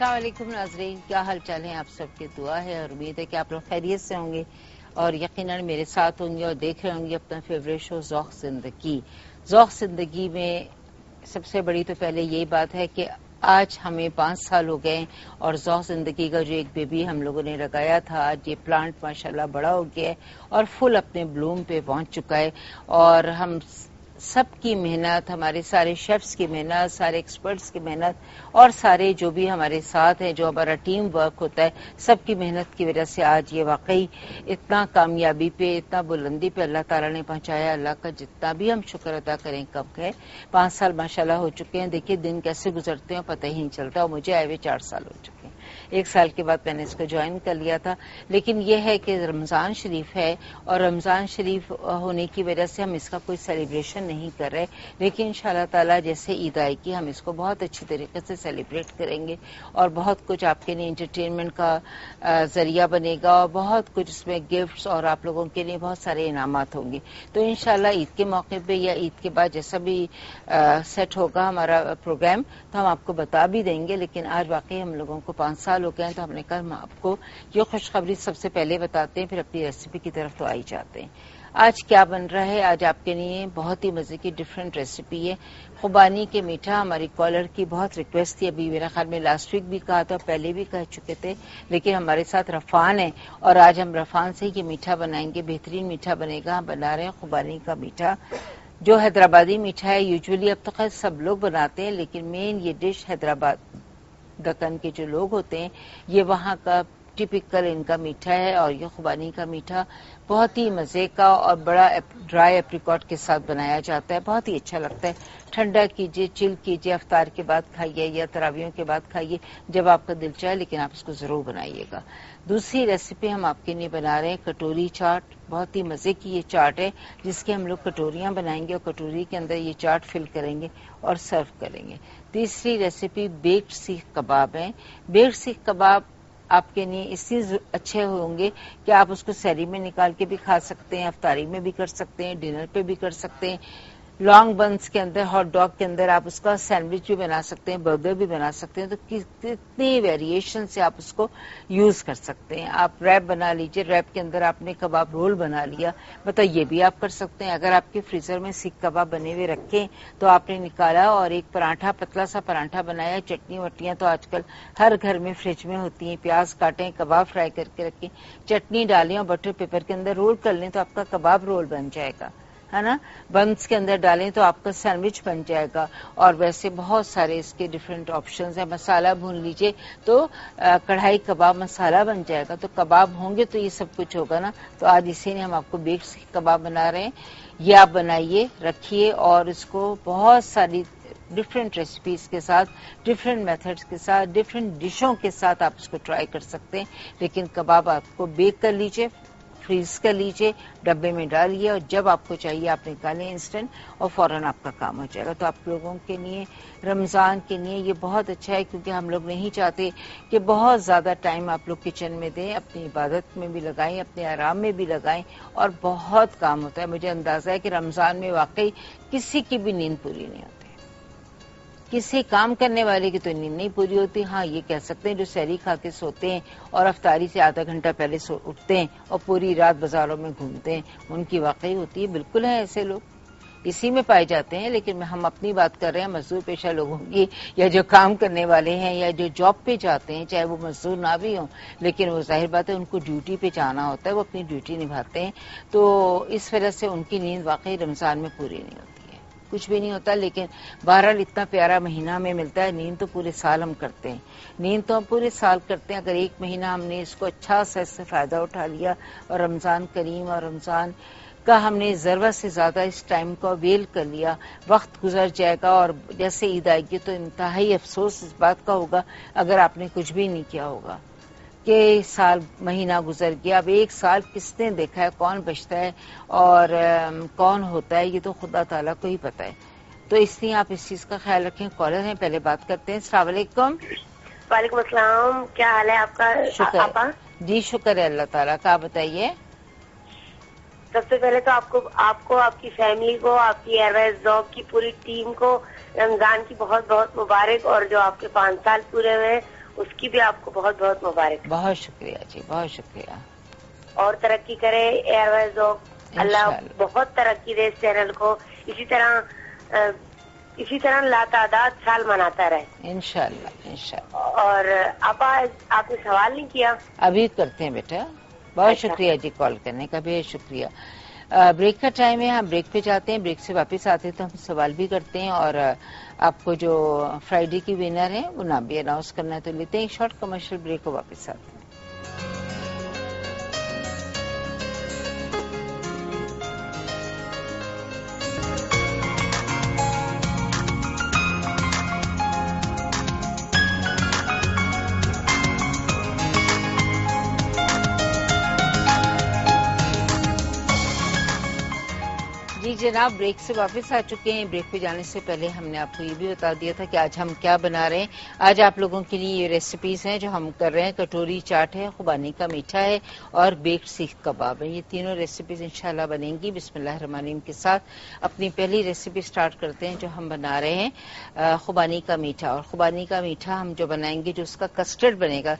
السلام علیکم ناظرین، کیا حال چال ہیں آپ سب کے؟ دعا ہے اور امید ہے کہ آپ لوگ خیریت سے ہوں گے اور یقیناً میرے ساتھ ہوں گے اور دیکھ رہے ہوں گے اپنا فیوریٹ شو ذوق زندگی۔ ذوق زندگی میں سب سے بڑی تو پہلے یہی بات ہے کہ آج ہمیں 5 سال ہو گئے اور ذوق زندگی کا جو ایک بیبی ہم لوگوں نے لگایا تھا، آج یہ پلانٹ ماشاءاللہ بڑا ہو گیا ہے اور فل اپنے بلوم پہ پہنچ چکا ہے۔ اور ہم سب کی محنت، ہمارے سارے شیفز کی محنت، سارے ایکسپرٹس کی محنت اور سارے جو بھی ہمارے ساتھ ہیں، جو ہمارا ٹیم ورک ہوتا ہے، سب کی محنت کی وجہ سے آج یہ واقعی اتنا کامیابی پہ، اتنا بلندی پہ اللہ تعالیٰ نے پہنچایا۔ اللہ کا جتنا بھی ہم شکر ادا کریں کم ہے۔ 5 سال ماشاءاللہ ہو چکے ہیں، دیکھیے دن کیسے گزرتے ہیں پتہ ہی نہیں چلتا، اور مجھے آئے ہوئے 4 سال ہو چکے ہیں۔ 1 سال کے بعد میں نے اس کو جوائن کر لیا تھا، لیکن یہ ہے کہ رمضان شریف ہے اور رمضان شریف ہونے کی وجہ سے ہم اس کا کوئی سیلیبریشن نہیں کر رہے، لیکن انشاءاللہ تعالیٰ جیسے عید آئے گی ہم اس کو بہت اچھی طریقے سے سیلیبریٹ کریں گے اور بہت کچھ آپ کے لیے انٹرٹینمنٹ کا ذریعہ بنے گا اور بہت کچھ اس میں گفٹس اور آپ لوگوں کے لیے بہت سارے انعامات ہوں گے۔ تو انشاءاللہ عید کے موقع پہ یا عید کے بعد جیسا بھی سیٹ ہوگا ہمارا پروگرام تو ہم آپ کو بتا بھی دیں گے، لیکن آج واقعی ہم لوگوں کو 5 سال ہو گئے ہیں تو ہم نے کہا ہم آپ کو یہ خوشخبری سب سے پہلے بتاتے ہیں، پھر اپنی ریسیپی کی طرف تو آ ہی جاتے ہیں۔ آج کیا بن رہا ہے؟ آج آپ کے لیے بہت ہی مزے کی ڈفرینٹ ریسیپی ہے، خوبانی کے میٹھا۔ ہماری کالر کی بہت ریکویسٹ تھی، ابھی میرا خیال میں لاسٹ ویک بھی کہا تھا، پہلے بھی کہہ چکے تھے، لیکن ہمارے ساتھ رفان ہے اور آج ہم رفان سے ہی یہ میٹھا بنائیں گے۔ بہترین میٹھا بنے گا، ہم بنا رہے ہیں خوبانی کا میٹھا جو حیدرآبادی میٹھا ہے۔ یوزولی اب تو خیر سب لوگ بناتے ہیں، لیکن مین یہ ڈش حیدرآباد دکن کے جو لوگ ہوتے ہیں یہ وہاں کا ٹپیکل ان کا میٹھا ہے، اور یہ خوبانی کا میٹھا بہت ہی مزے کا اور بڑا ڈرائی اپریکاٹ کے ساتھ بنایا جاتا ہے، بہت ہی اچھا لگتا ہے۔ ٹھنڈا کیجئے، چل کیجئے، افطار کے بعد کھائیے یا تراویحوں کے بعد کھائیے، جب آپ کا دل چاہے، لیکن آپ اس کو ضرور بنائیے گا۔ دوسری ریسیپی ہم آپ کے لیے بنا رہے ہیں کٹوری چاٹ۔ بہت ہی مزے کی یہ چاٹ ہے جس کی ہم لوگ کٹوریاں بنائیں گے اور کٹوری کے اندر یہ چاٹ فل کریں گے اور سرو کریں گے۔ تیسری ریسیپی بیکڈ سیخ کباب ہے۔ بیکڈ سیخ کباب آپ کے لیے اس لیے اچھے ہوں گے کہ آپ اس کو سحری میں نکال کے بھی کھا سکتے ہیں، افطاری میں بھی کر سکتے ہیں، ڈنر پہ بھی کر سکتے ہیں، لانگ بنس کے اندر، ہاٹ ڈاگ کے اندر آپ اس کا سینڈوچ بھی بنا سکتے ہیں، برگر بھی بنا سکتے ہیں، تو کتنی ویریشن سے آپ اس کو یوز کر سکتے ہیں۔ آپ ریپ بنا لیجئے، ریپ کے اندر آپ نے کباب رول بنا لیا، مطلب یہ بھی آپ کر سکتے ہیں۔ اگر آپ کے فریزر میں سیخ کباب بنے ہوئے رکھیں تو آپ نے نکالا اور ایک پراٹھا، پتلا سا پراٹھا بنایا، چٹنی وٹیاں تو آج کل ہر گھر میں فریج میں ہوتی ہیں، پیاز کاٹیں، کباب فرائی کر کے رکھیں، چٹنی ڈالیں اور بٹر پیپر کے اندر رول کر لیں تو آپ کا کباب رول بن جائے گا، ہے نا۔ بنس کے اندر ڈالیں تو آپ کا سینڈوچ بن جائے گا۔ اور ویسے بہت سارے اس کے ڈفرینٹ آپشنز ہیں۔ مسالہ بھون لیجئے تو کڑھائی کباب مسالہ بن جائے گا، تو کباب ہوں گے تو یہ سب کچھ ہوگا نا۔ تو آج اسی نے ہم آپ کو بیکڈ سیخ کباب بنا رہے ہیں، یہ آپ بنائیے، رکھیے اور اس کو بہت ساری ڈفرینٹ ریسیپیز کے ساتھ، ڈفرینٹ میتھڈز کے ساتھ، ڈفرینٹ ڈشوں کے ساتھ آپ اس کو ٹرائی کر سکتے ہیں، لیکن کباب آپ کو بیک کر لیجئے، فریز کر لیجئے، ڈبے میں ڈالیے اور جب آپ کو چاہیے آپ نکالیں انسٹنٹ اور فوراً آپ کا کام ہو جائے گا۔ تو آپ لوگوں کے لیے رمضان کے لیے یہ بہت اچھا ہے، کیونکہ ہم لوگ نہیں چاہتے کہ بہت زیادہ ٹائم آپ لوگ کچن میں دیں، اپنی عبادت میں بھی لگائیں، اپنے آرام میں بھی لگائیں، اور بہت کام ہوتا ہے۔ مجھے اندازہ ہے کہ رمضان میں واقعی کسی کی بھی نیند پوری نہیں ہوتی، کسی کام کرنے والے کی تو نیند نہیں پوری ہوتی۔ ہاں یہ کہہ سکتے ہیں جو سحری کھا کے سوتے ہیں اور افطاری سے آدھا گھنٹہ پہلے اٹھتے ہیں اور پوری رات بازاروں میں گھومتے ہیں، ان کی واقعی ہوتی ہے، بالکل ہیں ایسے لوگ، اسی میں پائے جاتے ہیں۔ لیکن ہم اپنی بات کر رہے ہیں مزدور پیشہ لوگوں کی، یا جو کام کرنے والے ہیں یا جو جاب پہ جاتے ہیں، چاہے وہ مزدور نہ بھی ہوں، لیکن وہ ظاہر بات ہے ان کو ڈیوٹی پہ جانا ہوتا ہے، وہ اپنی ڈیوٹی نبھاتے ہیں، تو اس وجہ سے ان کی نیند واقعی رمضان میں پوری نہیں ہوتی ہے، کچھ بھی نہیں ہوتا۔ لیکن بہرحال اتنا پیارا مہینہ ہمیں ملتا ہے، نیند تو پورے سال ہم کرتے ہیں، نیند تو ہم پورے سال کرتے ہیں۔ اگر ایک مہینہ ہم نے اس کو اچھا سا اس سے فائدہ اٹھا لیا اور رمضان کریم اور رمضان کا ہم نے ضرورت سے زیادہ اس ٹائم کو اویل کر لیا، وقت گزر جائے گا اور جیسے عید آئے گی تو انتہائی افسوس اس بات کا ہوگا اگر آپ نے کچھ بھی نہیں کیا ہوگا کہ سال مہینہ گزر گیا۔ اب ایک سال کس نے دیکھا ہے، کون بچتا ہے اور کون ہوتا ہے، یہ تو خدا تعالیٰ کو ہی پتہ ہے، تو اس لیے آپ اس چیز کا خیال رکھیں۔ کالر ہیں، پہلے بات کرتے ہیں۔ السلام علیکم۔ وعلیکم السلام، کیا حال ہے آپ کا؟ شکر آپا جی، شکر ہے اللہ تعالیٰ کا، آپ بتائیے۔ سب سے پہلے تو آپ کو آپ کی فیملی کو، آپ کی ایئر وائز ذوق کی پوری ٹیم کو رمضان کی بہت بہت مبارک، اور جو آپ کے 5 سال پورے ہوئے اس کی بھی آپ کو بہت بہت مبارک. بہت شکریہ جی، بہت شکریہ. اور ترقی کرے ایئر ویز ذوق، اللہ بہت ترقی دے اس چینل کو، اسی طرح لاتعداد سال مناتا رہے انشاءاللہ انشاءاللہ. اور آپ نے سوال نہیں کیا؟ ابھی کرتے ہیں بیٹا. بہت شکریہ جی کال کرنے کا، بہت شکریہ. بریک کا ٹائم ہے، ہم بریک پہ جاتے ہیں، بریک سے واپس آتے ہیں تو ہم سوال بھی کرتے ہیں، اور آپ کو جو فرائیڈے کی ونر ہیں وہ نام بھی اناؤنس کرنا ہے، تو لیتے ہیں ایک شارٹ کمرشل بریک کو، واپس آتے ہیں. جی جناب، بریک سے واپس آ چکے ہیں. بریک پہ جانے سے پہلے ہم نے آپ کو یہ بھی بتا دیا تھا کہ آج ہم کیا بنا رہے ہیں. آج آپ لوگوں کے لیے یہ ریسیپیز ہیں جو ہم کر رہے ہیں. کٹوری چاٹ ہے، خوبانی کا میٹھا ہے، اور بیکڈ سیخ کباب ہے. یہ تینوں ریسیپیز انشاءاللہ بنیں گی. بسم اللہ الرحمن الرحیم کے ساتھ اپنی پہلی ریسیپی سٹارٹ کرتے ہیں جو ہم بنا رہے ہیں خوبانی کا میٹھا. اور خوبانی کا میٹھا ہم جو بنائیں گے، جو اس کا کسٹرڈ بنے گا.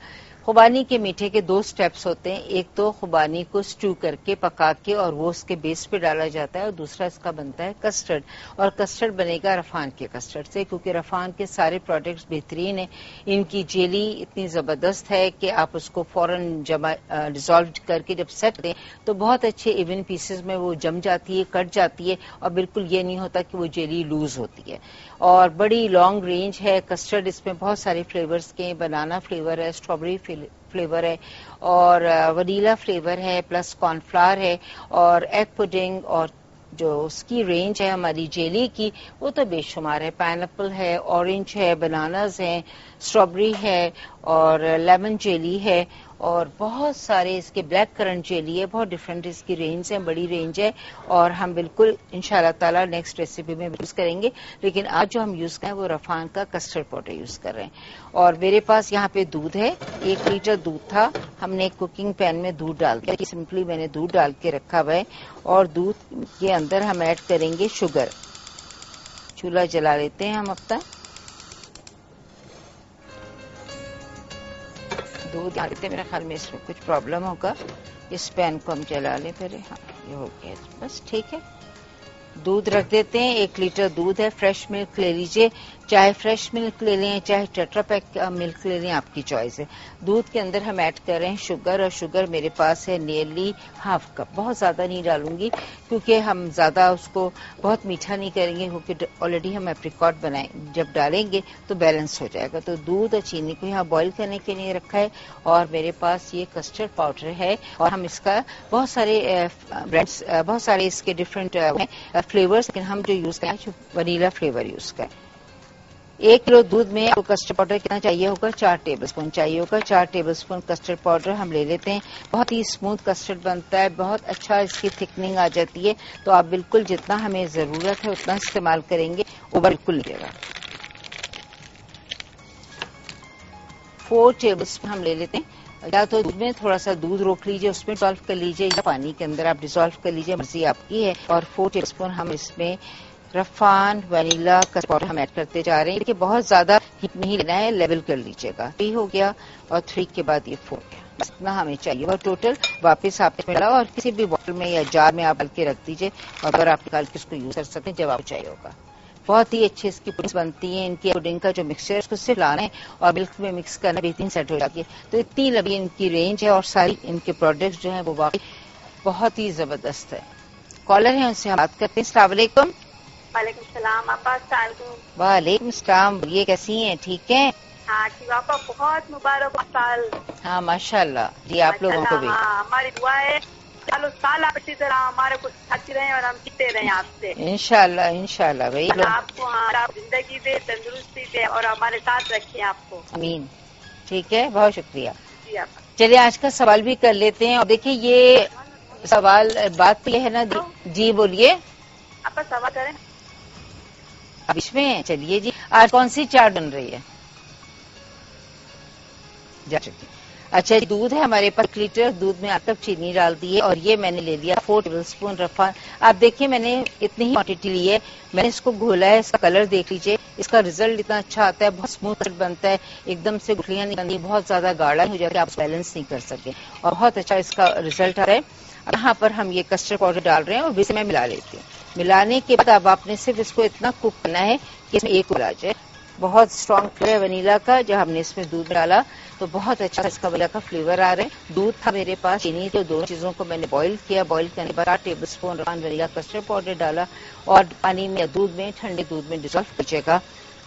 خوبانی کے میٹھے کے 2 سٹیپس ہوتے ہیں. ایک تو خوبانی کو سٹو کر کے پکا کے اور وہ اس کے بیس پہ ڈالا جاتا ہے، اور دوسرا اس کا بنتا ہے کسٹرڈ. اور کسٹرڈ بنے گا رفان کے کسٹرڈ سے، کیونکہ رفان کے سارے پروڈکٹس بہترین ہیں. ان کی جیلی اتنی زبردست ہے کہ آپ اس کو فوراً ڈیزالو کر کے جب سیٹ دیں تو بہت اچھے ایون پیسز میں وہ جم جاتی ہے، کٹ جاتی ہے، اور بالکل یہ نہیں ہوتا کہ وہ جیلی لوز ہوتی ہے. اور بڑی لانگ رینج ہے کسٹرڈ. اس میں بہت سارے فلیورز کے، بنانا فلیور ہے، اسٹرابیری فلیور ہے، اور ونیلا فلیور ہے، پلس کارن فلاور ہے، اور ایگ پڈنگ، اور جو اس کی رینج ہے ہماری جیلی کی وہ تو بے شمار ہے. پائن ایپل ہے، اورنج ہے، بناناز ہیں، اسٹرابیری ہے، اور لیمن جیلی ہے، اور بہت سارے اس کے بلیک کرنٹ جیلی ہے. بہت ڈفرینٹ اس کی رینج ہے، بڑی رینج ہے، اور ہم بالکل انشاءاللہ تعالی نیکسٹ ریسیپی میں یوز کریں گے. لیکن آج جو ہم یوز کریں وہ رفان کا کسٹرڈ پاؤڈر یوز کر رہے ہیں. اور میرے پاس یہاں پہ دودھ ہے، 1 لیٹر دودھ تھا. ہم نے کوکنگ پین میں دودھ ڈال کے، سمپلی میں نے دودھ ڈال کے رکھا ہوا ہے. اور دودھ کے اندر ہم ایڈ کریں گے شوگر. چولہا جلا لیتے ہیں ہم اپنا. دودھ ڈالتے ہیں، میرے خیال میں اس میں کچھ پرابلم ہوگا. اس پین کو ہم جلا لیں پہلے. ہاں یہ ہو گیا، بس ٹھیک ہے. دودھ رکھ دیتے ہیں. 1 لیٹر دودھ ہے. فریش ملک لے لیجئے، چاہے فریش ملک لے لیں چاہے ٹیٹرا پیک ملک لے لیں، آپ کی چوائس ہے. دودھ کے اندر ہم ایڈ کر رہے ہیں شوگر، اور شوگر میرے پاس ہے نیئرلی ½ کپ. بہت زیادہ نہیں ڈالوں گی کیونکہ ہم زیادہ اس کو بہت میٹھا نہیں کریں گے، کیونکہ آلریڈی ہم ایپریکاٹ بنائیں، جب ڈالیں گے تو بیلنس ہو جائے گا. تو دودھ اور چینی کو یہاں بوائل کرنے کے لیے رکھا ہے. اور میرے پاس یہ کسٹرڈ پاؤڈر ہے، اور ہم اس کا بہت سارے برانڈس، بہت سارے اس کے ڈفرینٹ فلیورز، لیکن ہم جو یوز کریں ونیلا فلیور یوز کریں. 1 کلو دودھ میں آپ کو کسٹرڈ پاؤڈر کتنا چاہیے ہوگا؟ 4 ٹیبل اسپون چاہیے ہوگا. 4 ٹیبل اسپون کسٹرڈ پاؤڈر ہم لے لیتے ہیں. بہت ہی اسموتھ کسٹرڈ بنتا ہے، بہت اچھا اس کی تھکننگ آ جاتی ہے. تو آپ بالکل جتنا ہمیں ضرورت ہے اتنا استعمال کریں گے، وہ بالکل نہیں گا. 4 ٹیبل اسپون ہم لے لیتے ہیں. یا تو دودھ میں تھوڑا سا دودھ روک لیجئے، اس میں ڈیزالو کر لیجئے، یا پانی کے اندر آپ ڈیزالو کر لیجئے، مرضی آپ کی ہے. اور 4 ٹیبل اسپون ہم اس میں رفان وینیلا کا پاؤڈر ہم ایڈ کرتے جا رہے ہیں. دیکھیے بہت زیادہ ہیٹ نہیں لینا ہے، لیول کر لیجئے گا. 3 ہو گیا، اور 3 کے بعد یہ 4 گیا. بس اتنا ہمیں چاہیے. اور ٹوٹل واپس آپ نے اور کسی بھی بوتل میں یا جار میں آپ ڈال کے رکھ دیجئے، اور اگر آپ نکال کے اس کو یوز کر سکتے ہیں جب آپ چاہیے ہوگا. بہت ہی اچھی اس کی پوڈنگس بنتی ہیں. ان کی پوڈنگ کا جو مکسچر ہے اس کو صرف لانا ہے اور ملک میں مکس کرنا، بہترین سیٹ ہو جاتی ہے. تو اتنی لمبی ان کی رینج ہے، اور ساری ان کے پروڈکٹس جو ہیں وہ واقعی بہت ہی زبردست ہے. کالر ہیں، ان سے ہم بات کرتے ہیں. السلام علیکم. وعلیکم السلام. آپا السلام علیکم. وعلیکم السلام. یہ کیسی ہیں؟ ٹھیک ہیں؟ ہاں ٹھیک. آپا بہت مبارک سال. ہاں ماشاء اللہ جی، آپ لوگوں کو بھی. ہاں ہماری دعا ہے سال آپ اسی طرح ہمارے کو ساتھی رہیں اور ہم جیتے رہیں آپ سے انشاءاللہ. انشاءاللہ بھائی آپ کو زندگی دے، تندرستی دے، اور ہمارے ساتھ رکھیں آپ کو. امین. ٹھیک ہے، بہت شکریہ. جی آپا. چلیے آج کا سوال بھی کر لیتے ہیں. اور دیکھیے یہ سوال، بات یہ ہے نا. جی بولیے. آپا سوال کریں. اب اس میں چلیے جی، آج کون سی چاٹ بن رہی ہے؟ جا چکی. اچھا دودھ ہے ہمارے پاس 1 لیٹر، دودھ میں 8 کپ چینی ڈال دی ہے اور یہ میں نے لے لیا 4 ٹیبل اسپون رفان. آپ دیکھیں میں نے اتنی ہی کوانٹٹی لی ہے، میں نے اس کو گھولا ہے، اس کا کلر دیکھ لیجیے، اس کا رزلٹ اتنا اچھا آتا ہے، بہت اسموتھ بنتا ہے، ایک دم سے گٹھلیاں نہیں بنتی، بہت زیادہ گاڑھا ہو جاتا ہے، آپ بیلنس نہیں کر سکتے اور بہت اچھا اس کا رزلٹ آ رہا ہے. یہاں پر ہم یہ کسٹرڈ پاؤڈر ڈال رہے ہیں اور اسے میں ملا لیتی ہوں. ملانے کے بعد اب آپ نے صرف اس کو اتنا کوک کرنا ہے کہ اس میں ایک ابال آ جائے. بہت اسٹرانگ فلیور ہے ونیلا کا. جب ہم نے اس میں دودھ ڈالا تو بہت اچھا اس کا ونیلا کا فلیور آ رہا ہے. دودھ تھا میرے پاس، چینی تھی، دونوں چیزوں کو میں نے بوائل کیا. بوائل کرنے کے بعد 8 table spoon vanilla custard powder ڈالا اور پانی میں دودھ میں ٹھنڈے دودھ میں ڈسالو کیجیے گا،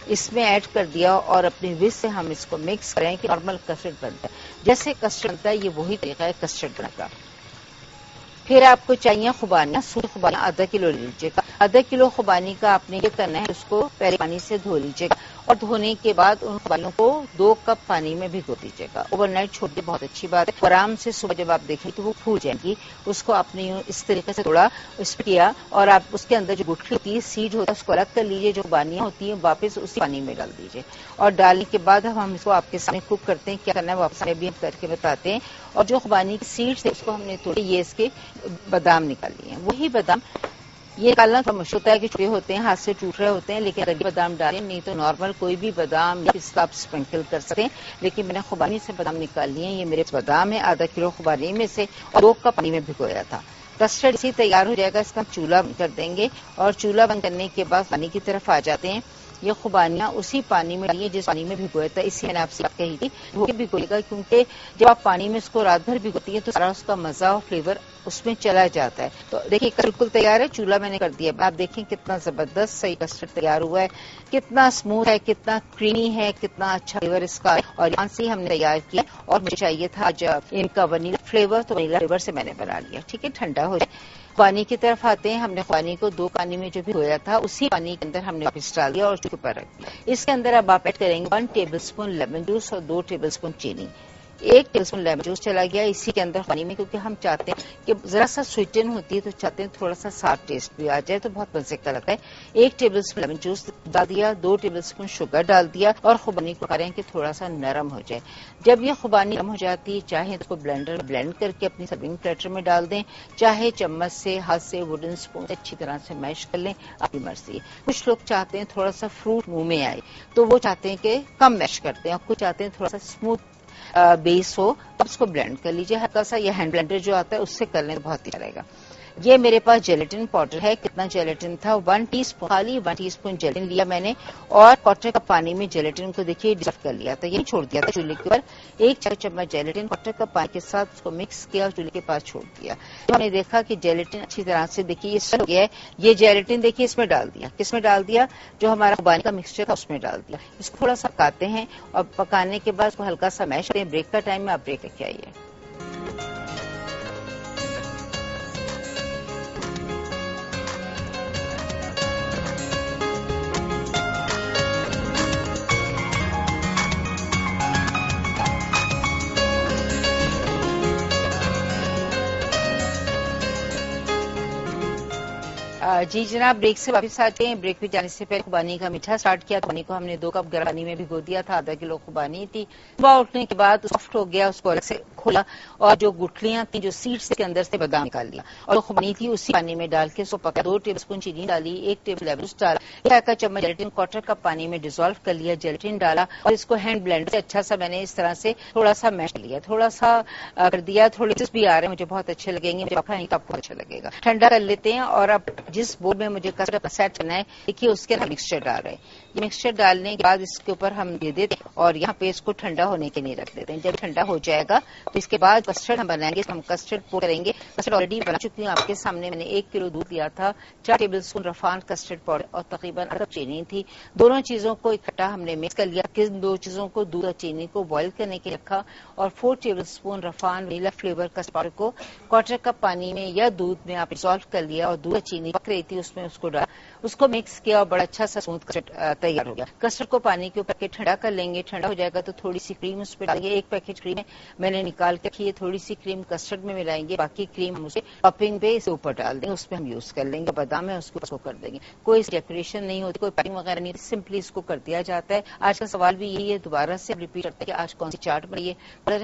اس میں ایڈ کر دیا اور اپنی وش سے ہم اس کو مکس کریں کہ نارمل کسٹرڈ بنتا ہے. جیسے کسٹرڈ بنتا ہے یہ وہی طریقہ ہے کسٹرڈ بنانے کا. پھر آپ کو چاہیے خوبانیاں، سوکھی خوبانیاں آدھا کلو لے لیجیے گا. آدھا کلو خوبانی کا آپ نے یہ کرنا ہے، اس کو پہلے پانی سے دھو لیجیے گا اور دھونے کے بعد ان خوبانیوں کو 2 کپ پانی میں بھگو دیجیے گا. اوور نائٹ چھوڑ دیں، بہت اچھی بات ہے. آرام سے صبح جب آپ دیکھیں تو وہ پھول جائیں گی. اس کو آپ نے اس طریقے سے تھوڑا اس پہ کیا اور آپ اس کے اندر جو گٹھلی ہوتی ہے، سیڈ ہوتا ہے، اس کو الگ کر لیجیے. جو خوبانیاں ہوتی ہیں واپس اسی پانی میں ڈال دیجیے اور ڈالنے کے بعد ہم اس کو آپ کے سامنے کوک کرتے ہیں. کیا کرنا ہے واپس بھی ہم کر کے بتاتے ہیں. اور جو خوبانی کی سیڈ ہے اس کو ہم نے تھوڑے یہ اس کے بادام نکال لیے ہیں. وہی بادام یہ نکالنا تھوڑا مشکل ہوتا ہے کہ چھوٹے ہوتے ہیں، ہاتھ سے ٹوٹ رہے ہوتے ہیں، لیکن اگر بادام ڈالیں نہیں تو نارمل کوئی بھی بادام یا پستہ آپ اسپرنکل کر سکتے ہیں. لیکن میں نے خوبانی سے بادام نکال لیے ہیں. یہ میرے بادام ہے آدھا کلو خوبانی میں سے اور 2 کپ پانی میں بھگویا تھا. کسٹرڈ اسی تیار ہو جائے گا. اس کا چولہا بند کر دیں گے اور چولہا بند کرنے کے بعد پانی کی طرف آ جاتے ہیں. یہ خوبانیاں اسی پانی میں ڈالیے جس پانی میں بھگویا تھا. اسی میں نے آپ سے بات کہی تھی وہ بھگوئے گا، کیونکہ جب آپ پانی میں اس کو رات بھر بھگوتی ہے تو سارا اس کا مزہ اور فلیور اس میں چلا جاتا ہے. تو دیکھیے بالکل تیار ہے، چولہا میں نے کر دیا. آپ دیکھیں کتنا زبردست صحیح کسٹرڈ تیار ہوا ہے، کتنا اسموتھ ہے، کتنا کریمی ہے، کتنا اچھا فلیور اس کا ہے. اور یہاں سے ہم نے تیار کیا اور مجھے چاہیے تھا ان کا ونیلا فلیور، تو ونیلا فلیور سے میں نے بنا لیا. ٹھیک ہے، ٹھنڈا ہو جائے. پانی کی طرف آتے ہیں. ہم نے پانی کو 2 پانی میں جو بھی دھویا تھا اسی پانی کے اندر ہم نے واپس ڈال دیا اور چولہے پر رکھ دیا. اس کے اندر اب آپ ایڈ کریں گے 1 ٹیبل اسپون لیمن جوس اور 2 ٹیبل اسپون چینی. 1 ٹیبل اسپون لیمن جوس چلا گیا اسی کے اندر پانی میں، کیونکہ ہم چاہتے ہیں کہ ذرا سا سویٹن ہوتی ہے تو چاہتے ہیں تھوڑا سا ساف ٹیسٹ بھی آ جائے تو بہت مزے کا لگتا ہے. 1 ٹیبل اسپون لیمن جوس ڈال دیا، 2 ٹیبل اسپون شوگر ڈال دیا اور خوبانی کو کریں کہ تھوڑا سا نرم ہو جائے. جب یہ خوبانی نرم ہو جاتی ہے چاہے اس کو بلینڈر میں بلینڈ کر کے اپنی سرونگ پلیٹر میں ڈال دیں، چاہے چمچ سے، ہاتھ سے، ووڈن اسپون سے اچھی طرح سے میش کر لیں، آپ کی مرضی ہے. کچھ لوگ چاہتے ہیں تھوڑا سا فروٹ منہ میں آئے تو وہ چاہتے ہیں کہ کم میش کرتے ہیں، اور کچھ چاہتے ہیں تھوڑا سا اسموتھ بیس ہو تو اس کو بلینڈ کر لیجیے. ہلکا سا یہ ہینڈ بلینڈر جو آتا ہے اس سے کر لیں بہت ہی اچھا رہے گا. یہ میرے پاس جیلیٹن پاؤڈر ہے. کتنا جیلیٹن تھا؟ 1 ٹی اسپون، خالی 1 ٹی اسپون جیلیٹن لیا میں نے اور کوارٹر کپ پانی میں جیلیٹن کو دیکھیے ڈسالو کر لیا تھا. یہ چھوڑ دیا تھا چولہے کے اوپر. 1 چائے چمچ جیلیٹن کوارٹر کپ پانی کے ساتھ اس کو مکس کیا اور چولہے کے پاس چھوڑ دیا. ہم نے دیکھا کہ جیلیٹن اچھی طرح سے دیکھیے یہ سل ہو گیا ہے. یہ جیلیٹن دیکھیے اس میں ڈال دیا. کس میں ڈال دیا؟ جو ہمارا خوبانی کا مکسچر تھا اس میں ڈال دیا. اس کو تھوڑا سا پکاتے ہیں اور پکانے کے بعد اس کو ہلکا سا میش کرتے ہیں. بریک کا ٹائم میں آپ بریک رکھے آئیے. جی جناب، بریک سے واپس آتے ہیں. بریک پہ جانے سے پہلے خوبانی کا میٹھا اسٹارٹ کیا. خوبانی کو ہم نے 2 کپ گرم پانی میں بھگو دیا تھا. آدھا کلو خوبانی تھی. صبح اٹھنے کے بعد سافٹ ہو گیا، اس کو الگ سے کھولا اور جو گٹھلیاں تھیں، جو سیڈس کے اندر سے بادام نکال لیا اور خوبانی تھی اسی پانی میں ڈال کے اس کو پکا. 2 ٹیبل اسپون چینی ڈالی، 1 ٹیبل لیمن جوس ڈالا، 1 چمچ جیلیٹن کوارٹر کپ پانی میں ڈیزالو کر لیا. جیلیٹن ڈالا اور اس کو ہینڈ بلینڈر سے اچھا سا میں نے اس طرح سے تھوڑا سا میش کر لیا، تھوڑا سا کر دیا. تھوڑے سے بھی آ رہے ہیں، مجھے بہت اچھے لگیں گے. مجھے نہیں تو آپ کو اچھا لگے گا. ٹھنڈا کر لیتے ہیں اور اب جس بول میں مجھے کسٹرڈ سیٹ کرنا ہے دیکھیے اس کے اندر مکسچر ڈال رہے ہیں. یہ مکسچر ڈالنے کے بعد اس کے اوپر ہم دے دیتے ہیں اور یہاں پہ اس کو ٹھنڈا ہونے کے لیے رکھ دیتے ہیں. جب ٹھنڈا ہو جائے گا تو اس کے بعد کسٹرڈ ہم بنائیں گے. ہم کسٹرڈ پور کریں گے. کسٹرڈ آلریڈی بنا چکی ہوں آپ کے سامنے. میں نے 1 کلو دودھ لیا تھا، 4 ٹیبل اسپون رفان کسٹرڈ پاؤڈر اور تقریباً 1 کپ چینی تھی. دونوں چیزوں کو اکٹھا ہم نے مکس کر لیا. کن 2 چیزوں کو دودھ اور چینی کو بوائل کرنے کے رکھا اور 4 tablespoon Rafhan vanilla flavour custard powder کو کوارٹر کپ پانی میں یا دودھ میں آپ ڈسالو کر لیا اور دودھ اور چینی پک رہی تھی اس میں اس کو ڈالا، اس کو مکس کیا اور بڑا اچھا سا اسموتھ کسٹرڈ تیار ہو گیا. کسٹرڈ کو پانی کے اوپر کے ٹھنڈا کر لیں گے. ٹھنڈا ہو جائے گا تو تھوڑی سی کریم اس پہ ڈالیں گے. ایک پیکٹ کریم میں نے نکال کے رکھی ہے. تھوڑی سی کریم کسٹرڈ میں ملائیں گے. باقی کریم ہم اسے ٹاپنگ پہ اسے اوپر ڈال دیں گے. اس پہ ہم یوز کر لیں گے. بادام ہے اس کو کر دیں گے. کوئی ڈیکوریشن نہیں ہوتی, کوئی پیکنگ وغیرہ نہیں, سمپلی اس کو کر دیا جاتا ہے. آج کا سوال بھی یہی ہے, دوبارہ سے ریپیٹ کرتے ہیں کہ آج کون سی چاٹ بنی ہے.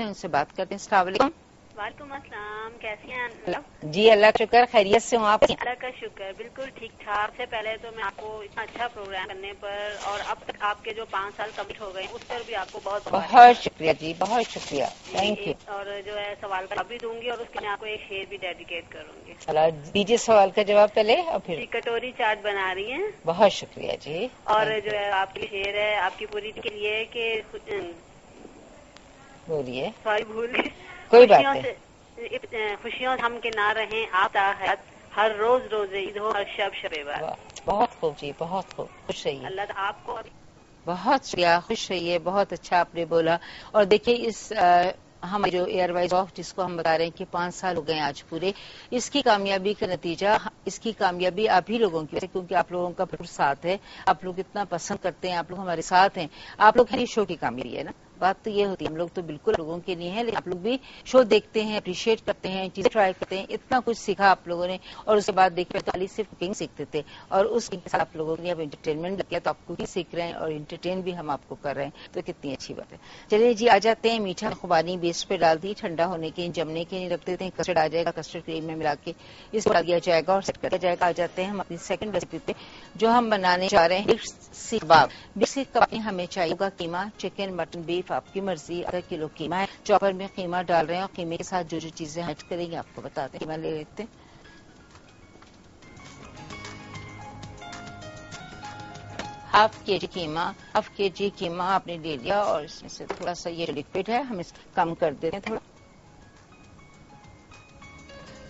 ان سے بات کرتے ہیں. السلام علیکم. وعلیکم السلام. کیسی ہیں؟ جی اللہ کا شکر, خیریت سے ہوں آپ؟ اللہ کا شکر, بالکل ٹھیک ٹھاک. سے پہلے تو میں آپ کو اتنا اچھا پروگرام کرنے پر اور اب تک آپ کے جو 5 سال کمپلیٹ ہو گئے اس پر بھی آپ کو بہت بہت شکریہ جی, بہت شکریہ, تھینک یو. اور جو ہے سوال کا بھی دوں گی اور اس کے میں آپ کو ایک شعر بھی ڈیڈیکیٹ کروں گی. دیجیے سوال کا جواب پہلے اور پھر. کٹوری چاٹ بنا رہی ہیں. بہت شکریہ جی. اور جو ہے آپ کی شعر ہے آپ کی پوری کے لیے کہ بولیے. سوری بھول گئی. کوئی بات نہیں. خوشیوں ہم کے نہ رہیں آپ تاحت, ہر روز روز عید ہو, ہر شب شب بات. بہت خوب جی, بہت خوب. خوش رہیے. اللہ آپ کو بہت شکریہ, خوش رہیے. بہت اچھا آپ نے بولا. اور دیکھیے اس ہمارے جو ایئر وائز آف جس کو ہم بتا رہے ہیں کہ 5 سال ہو گئے ہیں آج پورے, اس کی کامیابی کا نتیجہ, اس کی کامیابی آپ ہی لوگوں کی, کیونکہ آپ لوگوں کا بھرپور ساتھ ہے. آپ لوگ اتنا پسند کرتے ہیں, آپ لوگ ہمارے ساتھ ہیں. آپ لوگ ہر شو کی کامیابی ہے نا. بات تو یہ ہوتی ہے, ہم لوگ تو بالکل لوگوں کے نہیں ہیں, لیکن آپ لوگ بھی شو دیکھتے ہیں, اپریشیٹ کرتے ہیں, چیزیں ٹرائی کرتے ہیں. اتنا کچھ سیکھا آپ لوگوں نے, اور اس کے بعد دیکھ رہے خالی صرف کوکنگ سیکھتے تھے, اور اس کے ساتھ آپ لوگوں نے اب انٹرٹینمنٹ کیا, تو آپ کوکنگ سیکھ رہے ہیں اور انٹرٹین بھی ہم آپ کو کر رہے ہیں, تو کتنی اچھی بات ہے. چلیے جی, آ جاتے ہیں. میٹھا خوبانی بیس پہ ڈال دی, ٹھنڈا ہونے کے جمنے کے نہیں رکھ دیتے ہیں. کسٹرڈ آ جائے گا, کسٹرڈ کریم میں ملا کے اس کو ڈال دیا جائے گا اور سیٹ کر دیا جائے گا. آ جاتے ہیں ہم اپنی سیکنڈ ریسیپی پہ, جو ہم بنانے جا رہے ہیں سیخ کباب. سیخ کباب میں ہمیں چاہیے گا قیمہ, چکن, مٹن, بیف, آپ کی مرضی. آدھا کلو قیمہ ہے, چاپر میں قیمہ ڈال رہے ہیں, اور قیمے کے ساتھ جو جو چیزیں ایڈ کریں گے آپ کو بتاتے ہیں. قیمہ لے لیتے ہیں. ہاف کے جی قیمہ آپ نے لے لیا, اور اس میں سے تھوڑا سا یہ لکوڈ ہے ہم اس کم کر دیتے ہیں تھوڑا.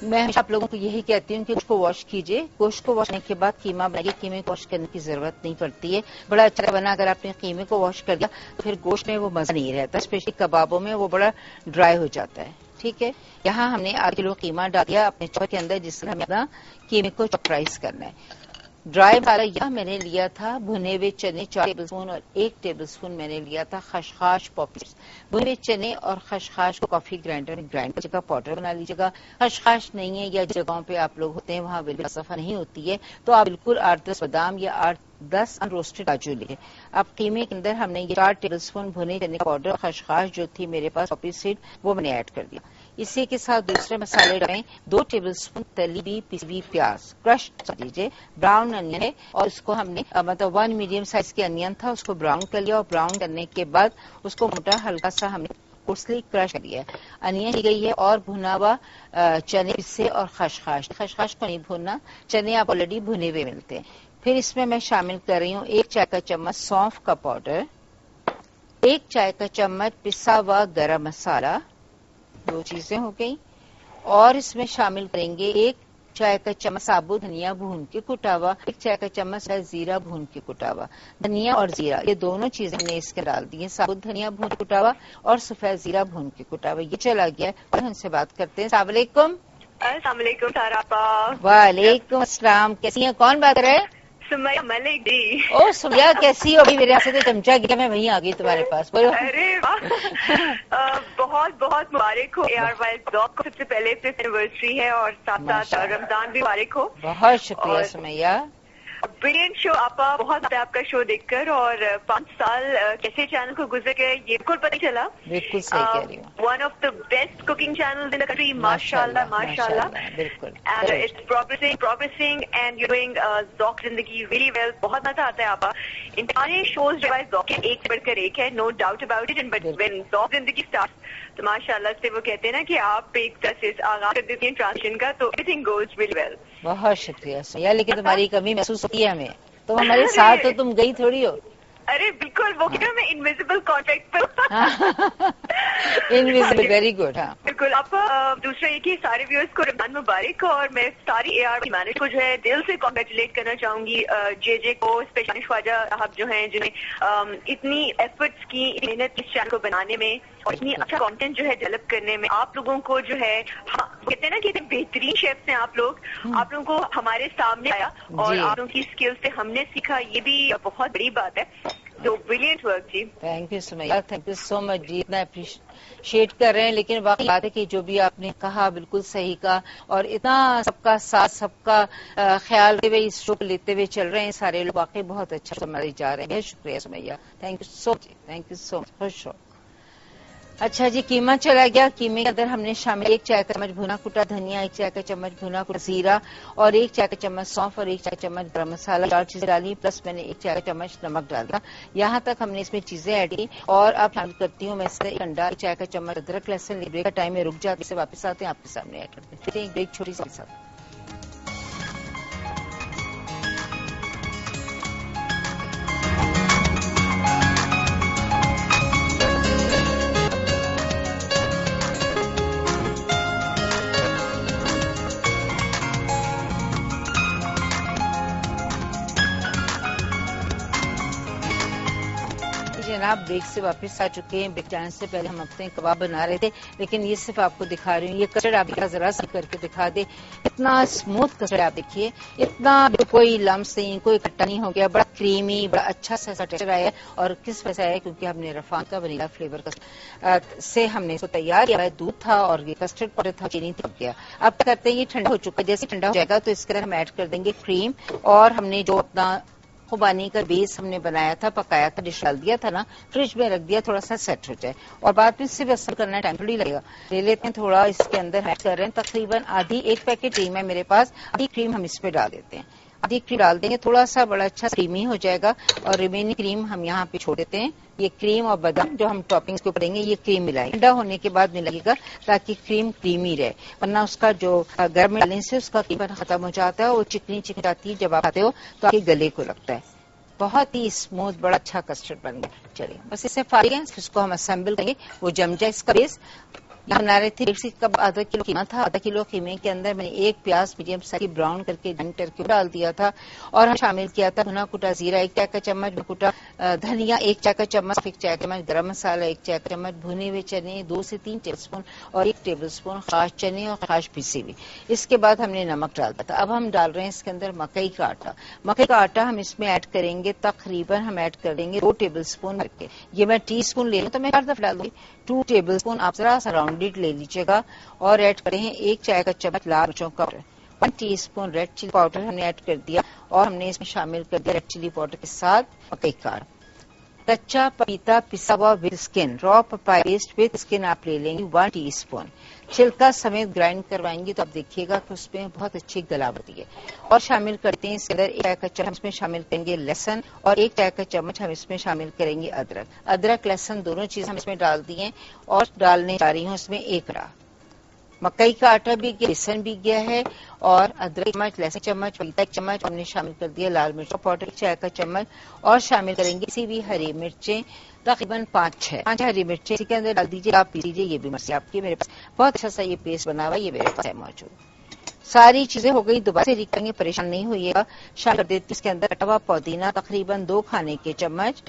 میں ہمیشہ آپ لوگوں کو یہی کہتی ہوں کہ گوشت کو واش کیجیے. گوشت کو واش کرنے کے بعد قیمہ بنائیے. قیمے کو واش کرنے کی ضرورت نہیں پڑتی ہے. بڑا اچھا بنا اگر آپ نے قیمے کو واش کر دیا تو پھر گوشت میں وہ مزہ نہیں رہتا, اسپیشلی کبابوں میں وہ بڑا ڈرائی ہو جاتا ہے. ٹھیک ہے, یہاں ہم نے 8 کلو قیمہ ڈال دیا اپنے چوپر کے اندر, جس سے ہمیں اپنا قیمے کو چاپرائز کرنا ہے. ڈرائی والا یہاں میں نے لیا تھا بھنے ہوئے چنے 4 ٹیبل اسپون, اور 1 ٹیبل اسپون میں نے لیا تھا خشخاش پاپیز. بھنے ہوئے چنے اور خشخاش کو کافی گرائنڈر میں گرائنڈ کر جگہ پاؤڈر بنا لیجیے گا. خشخاش نہیں ہے, یا جگہوں پہ آپ لوگ ہوتے ہیں وہاں بالکل صفا نہیں ہوتی ہے, تو آپ بالکل 8-10 بادام یا 8-10 ان روسٹڈ کاجو لیے. اب قیمے کے اندر ہم نے یہ 4 ٹیبل اسپون بھنے چنے کا پاؤڈر, خشخاش جو تھی میرے پاس پاپی سیڈ, وہ میں نے ایڈ کر دیا. اسی کے ساتھ دوسرے مسالے ڈالیں. 2 ٹیبل اسپون تلی ہوئی پیسی ہوئی پیاز, کرش دیجیے. براؤن انین ہے, اور اس کو ہم نے مطلب 1 میڈیم سائز کے انین تھا, اس کو براؤن کر لیا, اور براؤن کرنے کے بعد اس کو موٹا ہلکا سا ہم نے کوسلی کرش کر لیا. انین لی گئی ہے, اور بھنا ہوا چنے پسے اور خشخاش کو نہیں بھوننا, چنے آپ آلریڈی بھنے ہوئے ملتے ہیں. پھر اس میں شامل کر رہی ہوں 1 چائے کا چمچ سونف کا پاؤڈر, 1 چائے کا چمچ پسا ہوا گرم مسالہ, 2 چیزیں ہو گئی. اور اس میں شامل کریں گے 1 چائے کا چمچ ثابوت دھنیا بھون کے کٹا ہوا, 1 چائے کا چمچ زیرہ بھون کے کٹا ہوا. دھنیا اور زیرہ یہ دونوں چیزیں ہم نے اس کے ڈال دی ہیں, ثابوت دھنیا بھون کے کٹا ہوا اور سفید زیرہ بھون کے کٹا ہوا. یہ چلا گیا ہے, اور ہم سے بات کرتے ہیں. السلام علیکم. السلام علیکم سارا. وعلیکم السلام. کیسی ہیں, کون بات کر رہے ہیں؟ سمیہ ملک جی. او سمیہ, کیسی ہو؟ ابھی میرے یہاں سے چمچا گیا, میں وہیں آ گئی تمہارے پاس. بولو. ارے بہت بہت مبارک ہو ایئر وائز بلاگ کو. سب سے پہلے 5th اینیورسری ہے, اور ساتھ ساتھ رمضان بھی مبارک ہو. بہت شکریہ سمیہ. بریلینٹ شو آپا, بہت آپ کا شو دیکھ کر, اور 5 سال کیسے چینل کو گزر گئے یہ بالکل پتہ چلا. بالکل صحیح کہہ رہی ہوں. One of the best cooking channel in the country, ماشاء اللہ. بالکل. And it's progressing and you doing ذوق زندگی ریلی ویل. بہت مزہ آتا ہے آپا. ان سارے شوز جو ہے ذوق ایک سے بڑھ کر ایک ہے, no doubt about it. But when ذوق زندگی اسٹارٹ تو ماشاء اللہ سے وہ کہتے ہیں نا کہ آپ ایک طرح سے آغاز کر دیتی ہیں ٹرانزیشن کا, تو everything goes really well. بہت شکریہ سمیہ, لیکن تمہاری کمی محسوس ہوتی ہے ہمیں. تم ہمارے ساتھ ہو, تم گئی تھوڑی ہو. ارے بالکل, وہ کہنا میں انویزیبل کانٹیکٹ پر. Invisible, very good. ہاں بالکل. آپ دوسرا یہ کہ سارے ویورز کو رمضان مبارک, اور میں ساری اے آر مینیجر کو جو ہے دل سے کانگریچولیٹ کرنا چاہوں گی. جے کو, اسپیشلی خواجہ صاحب جو ہیں, جنہیں اتنی ایفرٹس کی, محنت اس چینل کو بنانے میں, اور اتنی اچھا کانٹینٹ جو ہے ڈیولپ کرنے میں آپ لوگوں کو جو ہے کہتے ہیں نا کہ بہترین شیفs ہیں آپ لوگوں کو ہمارے سامنے آیا اور آپ لوگوں کی اسکل سے ہم نے سیکھا، یہ بھی بہت بڑی بات ہے. تو بریلینٹ ورک جی. Thank you Sumaiya, thank you so much جی، اتنا اپریشیٹ کر رہے ہیں. لیکن واقعی بات ہے کہ جو بھی آپ نے کہا بالکل صحیح کہا، اور اتنا سب کا ساتھ سب کا خیال رکھتے ہوئے اس شو کو لیتے ہوئے چل رہے ہیں سارے لوگ، واقعی بہت اچھا سمجھ جا رہے ہیں. شکریہ Sumaiya, thank you so much, thank you so much. خوش ہو. اچھا جی، قیمہ چلا گیا. قیمے کے اندر ہم نے شامل 1 چائے کا چمچ بھنا کوٹا دھنیا، 1 چائے کا چمچ بھنا کوٹا زیرہ، اور 1 چائے کا چمچ سونف، اور 1 چائے کا چمچ گرم مسالہ، 4 چیزیں ڈالی، پلس میں نے 1 چائے کا چمچ نمک ڈال دیا. یہاں تک ہم نے اس میں چیزیں ایڈ کی. اور اب شامل کرتی ہوں میں اس سے 1 انڈا، 1 چائے کا چمچ ادرک لہسن. بریک کا ٹائم میں رک جاتے سے واپس آتے ہیں آپ کے سامنے ایڈ کرتے ہیں. ایک چھوٹی سی ساتھ جناب، بریک سے واپس آ چکے ہیں. بریک جانے سے پہلے ہم اپنے کباب بنا رہے تھے، لیکن یہ صرف آپ کو دکھا رہی ہوں. یہ کسٹرڈ آپ ذرا سا کر کے دکھا دے. اتنا اسموتھ کسٹرڈ آپ دیکھیے، اتنا کوئی لمس نہیں، کوئی کھٹا نہیں ہو گیا. بڑا کریمی، بڑا اچھا سا ٹیکسچر آیا ہے. اور کس وجہ سے آیا ہے؟ کیونکہ ہم نے رفان کا ونیلا فلیور سے ہم نے اس کو تیار کیا. دودھ تھا اور یہ کسٹرڈ پاؤڈر تھا، چینی تھا گیا. اب کیا کرتے ہیں، یہ ٹھنڈا ہو چکا ہے. جیسے ٹھنڈا ہو جائے گا تو اس کے اندر ہم ایڈ کر دیں گے کریم. اور ہم نے جو اپنا خوبانی کا بیس ہم نے بنایا تھا، پکایا تھا، ڈش ڈال دیا تھا نا، فریج میں رکھ دیا تھوڑا سا سیٹ ہو جائے. اور بعد میں صرف اثر کرنا ٹائم تھوڑی لگے گا. لے لیتے ہیں تھوڑا اس کے اندر ایڈ کر رہے ہیں تقریباً آدھی 1 پیکٹ کریم ہے میرے پاس. آدھی کریم ہم اس پہ ڈال دیتے ہیں. آدھی کریم ڈال دیں گے، تھوڑا سا بڑا اچھا کریمی ہو جائے گا. اور ریمیننگ کریم ہم یہاں پہ چھوڑ دیتے ہیں. یہ کریم اور بادام جو ہم ٹاپنگز کو پڑیں گے، یہ کریم ملائیں. ٹھنڈا ہونے کے بعد ملائے گا تاکہ کریم کریمی رہے، ورنہ اس کا جو گرم ڈالنے سے اس کا کریم ختم ہو جاتا ہے. وہ چکنی چکنی جاتی ہے جب آپ کھاتے ہو تو آپ کے گلے کو لگتا ہے. بہت ہی اسموتھ، بڑا اچھا کسٹرڈ بن گیا. چلیے بس اس سے فارغ ہیں، اس کو ہم اسمبل کریں گے. وہ جم جائے اس کا بیس. بنا رہے تھے 1.5 کپ آدھا کلو قیمہ تھا. آدھا کلو قیمے کے اندر میں نے 1 پیاز میڈیم سائز براؤن کر کے ڈنگ کر کے ڈال دیا تھا. اور ہم شامل کیا تھا بھنا کوٹا زیرہ 1 چائے کا چمچ، کوٹا دھنیا 1 چائے کا چمچ، 1 چائے کا چمچ گرم مسالہ 1 چائے کا چمچ، بھنے ہوئے چنے 2 سے 3 ٹیبل اسپون، اور 1 ٹیبل اسپون خاص چنے اور خاص پیسی ہوئی. اس کے بعد ہم نے نمک ڈال دیا تھا. اب ہم ڈال رہے ہیں اس کے اندر مکئی کا آٹا. مکئی کا آٹا ہم اس میں ایڈ کریں گے، تقریباً ہم ایڈ کر دیں گے 2 ٹیبل اسپون کر کے. یہ میں ٹی اسپون لے لوں تو میں 4 دفعہ ڈال دوں گی. 2 ٹیبل اسپون آپ ذرا سا راؤنڈیڈ لے لیجیے گا. اور ایڈ کریں 1 چائے کا چمچ لال مرچوں کا powder, 1 teaspoon red chilli powder ہم نے ایڈ کر دیا. اور ہم نے اس میں شامل کر دیا ریڈ چلی پاؤڈر کے ساتھ مکئی کا آٹا. کچا پپیتا پسا ہوا ود اسکن، را پپایا پیسٹ ود اسکن آپ لے لیں گے 1 ٹی اسپون. چھلکا سمیت گرائنڈ کروائیں گی تو آپ دیکھیے گا کہ اس میں بہت اچھی گلا بتی ہے. اور شامل کرتے ہیں اس کے اندر 1 چائے کا چمچ اس میں شامل کریں گے لہسن، اور 1 چائے کا چمچ ہم اس میں شامل کریں گے ادرک. ادرک لہسن دونوں چیز ہم اس میں ڈال دیے. اور ڈالنے جا رہی ہوں اس میں 1 را. مکئی کا آٹا بھی گیا، بیسن بھی گیا ہے، اور ادرک چمچ، لہسن چمچ، پپیتا 1 چمچ ہم نے شامل کر دیا. لال مرچ پاؤڈر 1 چائے کا چمچ، اور شامل کریں گے اسی بھی ہری مرچیں تقریباً 5-6 ہری مرچیں اسی کے اندر ڈال دیجیے. آپ پی لیجیے، یہ بھی مرچیں آپ کی. میرے پاس بہت اچھا سا یہ پیسٹ بنا ہوا ہے، یہ میرے پاس ہے موجود. ساری چیزیں ہو گئی. دوبارہ سے ریکھیں گے، پریشان نہیں ہوئیے گا. شامل کر دیتی اس کے اندر کٹا ہوا پودینہ تقریباً 2 کھانے کے چمچ.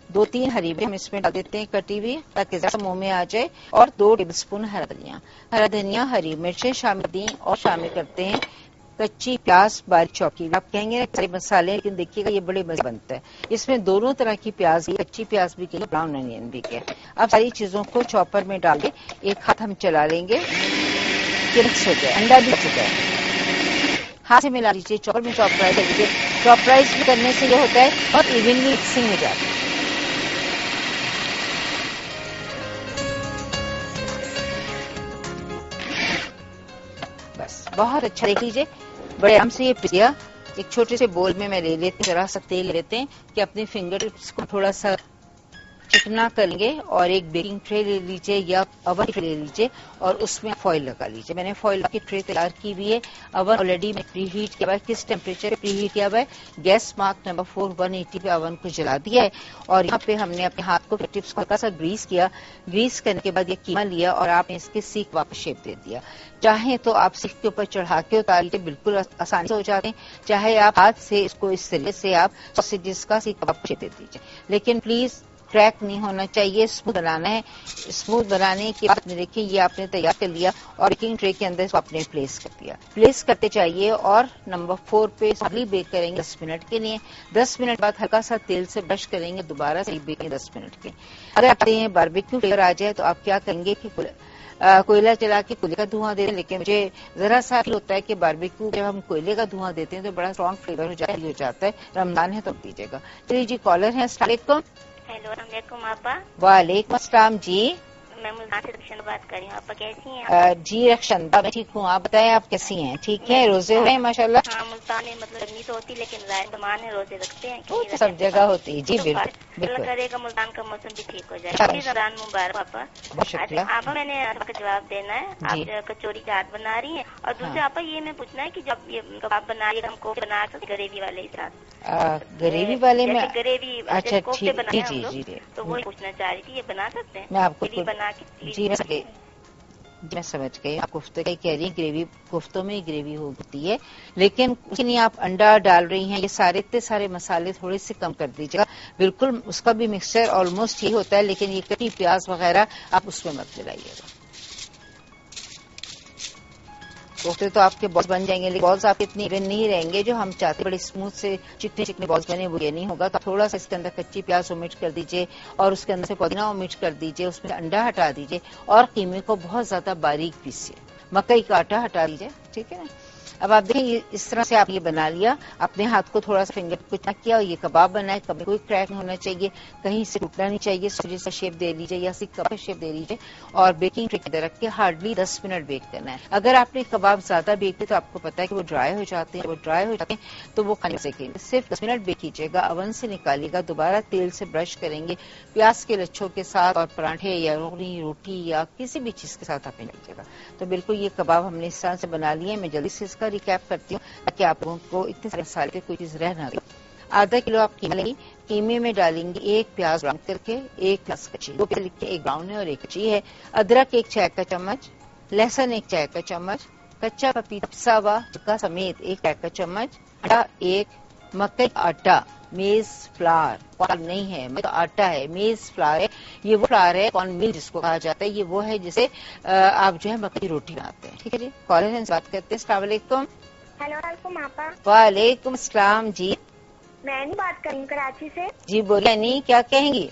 2-3 ہری مرچ ہم اس میں ڈال دیتے ہیں کٹی ہوئی تاکہ ذرا منہ میں آ جائے. اور 2 ٹیبل اسپون ہرا دھنیا ہری مرچیں شامل دیں. اور شامل کرتے ہیں کچی پیاز باریک چوپ کی. آپ کہیں گے سارے مسالے، لیکن دیکھیے گا یہ بڑے مزے بنتا ہے. اس میں دونوں طرح کی پیاز، کچی پیاز بھی کی، براؤن انین بھی کیا. اب ساری چیزوں کو چاپر میں ڈال دیں. ایک ہاتھ ہم چلا لیں گے کہ مکس ہو جائے. انڈا بھی چکا ہے، ہاتھ سے ملا لیجیے. چاپر میں چاپ فرائی کر لیجیے. چاپ فرائی کرنے سے یہ ہوتا ہے بہت ایونلی مکسنگ ہو جاتی ہے. بہت اچھا دیکھ لیجیے، بڑے آرام سے یہ پیا. ایک چھوٹے سے بول میں لے لیتے ہیں، ذرا سا تیل لیتے ہیں کہ اپنے فنگر ٹپس کو تھوڑا سا چکنا کر لیں گے. اور ایک بیکنگ ٹرے لے لیجیے یا اوون ٹرے لے لیجیے، اور اس میں فوائل لگا لیجیے. میں نے فوائل کی ٹرے تیار کی ہوئی ہے. اوون آلریڈی میں پری ہیٹ کیا ہوا ہے. کس ٹیمپریچر پہ پری ہیٹ کیا ہوا ہے؟ گیس مارک نمبر 4 180 پہ اوون کو جلا دیا ہے. اور یہاں پہ ہم نے اپنے ہاتھ کو ٹپس کو ہلکا سا گریس کیا. گریس کرنے کے بعد یہ قیمہ لیا اور آپ نے اس کے سیخ واپس شیپ دے دیا. چاہیں تو آپ سیخ کے اوپر چڑھا کے اتار لیجیے، بالکل آسانی سے ہو جاتے ہیں. چاہے آپ ہاتھ سے اس کو اس طریقے سے آپ سوسیجز کا سیخ واپس شیپ دے دیجیے. لیکن پلیز کریک نہیں ہونا چاہیے، اسموتھ بنانا ہے. اسموتھ بنانے کے بعد دیکھیں یہ آپ نے تیار کر لیا اور بیکنگ ٹرے کے اندر اس کو آپ نے پلیس کر دیا. پلیس کرتے چاہیے اور نمبر 4 پہ سلی بیک کریں گے 10 منٹ کے لیے. 10 منٹ بعد ہلکا سا تیل سے برش کریں گے، دوبارہ سے بیک کریں 10 منٹ کے. اگر آپ ہیں باربیکیو فلیور آ جائے تو آپ کیا کریں گے کہ کوئلہ چلا کے کوئلے کا دھواں دے دیں، لیکن مجھے ذرا سا ہوتا ہے کہ باربیکیو جب ہم کوئلے کا دھواں دیتے ہیں تو بڑا اسٹرانگ فلیور ہو جاتا ہے. رمضان ہے تو دیجیے گا. چلیے جی کالر ہیں. السلام علیکم. ہیلو، السلام علیکم آپا. وعلیکم السلام جی. میں ملتان سے رکشن بات کر رہی ہوں. آپا کیسی ہیں؟ جی رکشندا میں ٹھیک ہوں، آپ بتائیں آپ کیسی ہیں؟ ٹھیک ہے، روزے ہو رہے ہیں ماشاء اللہ؟ ہاں ملتان میں مطلب گرمی تو ہوتی لیکن ظاہر زمان ہے، روزے رکھتے ہیں. وہ تو سب جگہ ہوتی ہے. جی بالکل اللہ بالکل. کرے گا ملتان کا موسم بھی ٹھیک ہو جائے. رمضان مبارک آپا. بہت شکریہ. آپا میں نے آپ کا جواب دینا ہے. جی. آپ کچوری چاٹ بنا رہی ہیں اور دوسرے آپا یہ میں پوچھنا ہے کہ جب یہ کباب بنا رہی ہے ہم کو بنا سکتے گریوی والے کے ساتھ؟ گریوی والے میں گریوی اچھا کوفتے بنائے ہم جی لوگ جی جی تو وہی پوچھنا چاہ رہی تھی یہ بنا سکتے ہیں؟ میں آپ کو بنا کے جی میں سمجھ گئی. آپ کوفتے کا کہہ رہی ہیں، گریوی کوفتوں میں گریوی ہوتی ہے لیکن اس لیے آپ انڈا ڈال رہی ہیں. یہ سارے اتنے سارے مسالے تھوڑے سے کم کر دیجیے گا. بالکل اس کا بھی مکسچر آلموسٹ یہی ہوتا ہے لیکن یہ کٹی پیاز وغیرہ آپ اس میں مت ملائیے گا. کوفتے تو آپ کے بالز بن جائیں گے لیکن بالز آپ اتنی ایون نہیں رہیں گے جو ہم چاہتے. بڑے اسموتھ سے چکنے چکنے بالز بنے وہ یہ نہیں ہوگا. تو تھوڑا سا اس کے اندر کچی پیاز اومیٹ کر دیجیے اور اس کے اندر سے پودینہ اومیٹ کر دیجیے. اس میں انڈا ہٹا دیجیے اور قیمے کو بہت زیادہ باریک پیسیے. مکئی کا آٹا ہٹا دیجیے. ٹھیک ہے نا. اب آپ دیکھیں اس طرح سے آپ یہ بنا لیا. اپنے ہاتھ کو تھوڑا سا فنگر کچھ نہ کیا اور یہ کباب بنائے. کبھی کوئی کریک نہیں ہونا چاہیے، کہیں سے ٹوٹنا نہیں چاہیے. سوجی کا شیپ دے لیجیے یا سکھ کا شیپ دے لیجیے اور بیکنگ ٹرے کے اندر رکھ کے ہارڈلی 10 منٹ بیک کرنا ہے. اگر آپ نے کباب زیادہ بیک تو آپ کو پتا ہے کہ وہ ڈرائی ہو جاتے ہیں. وہ ڈرائی ہو جاتے ہیں تو وہ کھانے سے صرف 10 منٹ بیک کیجیے گا. اوون سے نکالیے گا، دوبارہ تیل سے برش کریں گے پیاز کے لچھوں کے ساتھ اور پراٹھے یا روٹی یا کسی بھی چیز کے ساتھ آپ لیجیے گا. تو بالکل یہ کباب ہم نے اس طرح سے بنا لیے. میں جلدی سے اس کا ریکیپ کرتی ہوں تاکہ آپ لوگوں کو اتنے سارے مسالے کی کوئی چیز رہ نہ گئی. آدھا کلو آپ قیمہ لیں گی. قیمے میں ڈالیں گے 1 پیاز براؤن کر کے، 1 پیاز کچی. 2 پیاز لکھ کے 1 براؤن ہے اور 1 کچی ہے. ادرک 1 چائے کا چمچ، لہسن 1 چائے کا چمچ، کچا پپیتا پسا ہوا کا سمیت 1 چائے کا چمچ، آٹا 1، مکئی کا آٹا، میز فلاور نہیں ہے مطلب آٹا ہے، میز فلاور ہے. یہ وہ فلاور ہے کارن مل جس کو کہا جاتا ہے. یہ وہ ہے جسے آپ جو ہے مکئی کی روٹی بناتے ہیں. ٹھیک ہے جی. کالر سے بات کرتے ہیں. السلام علیکم. ہیلو وعلیکم آپا. وعلیکم السلام. جی میں نہیں بات کر رہی ہوں کراچی سے. جی بولیے. نہیں کیا کہیں گی؟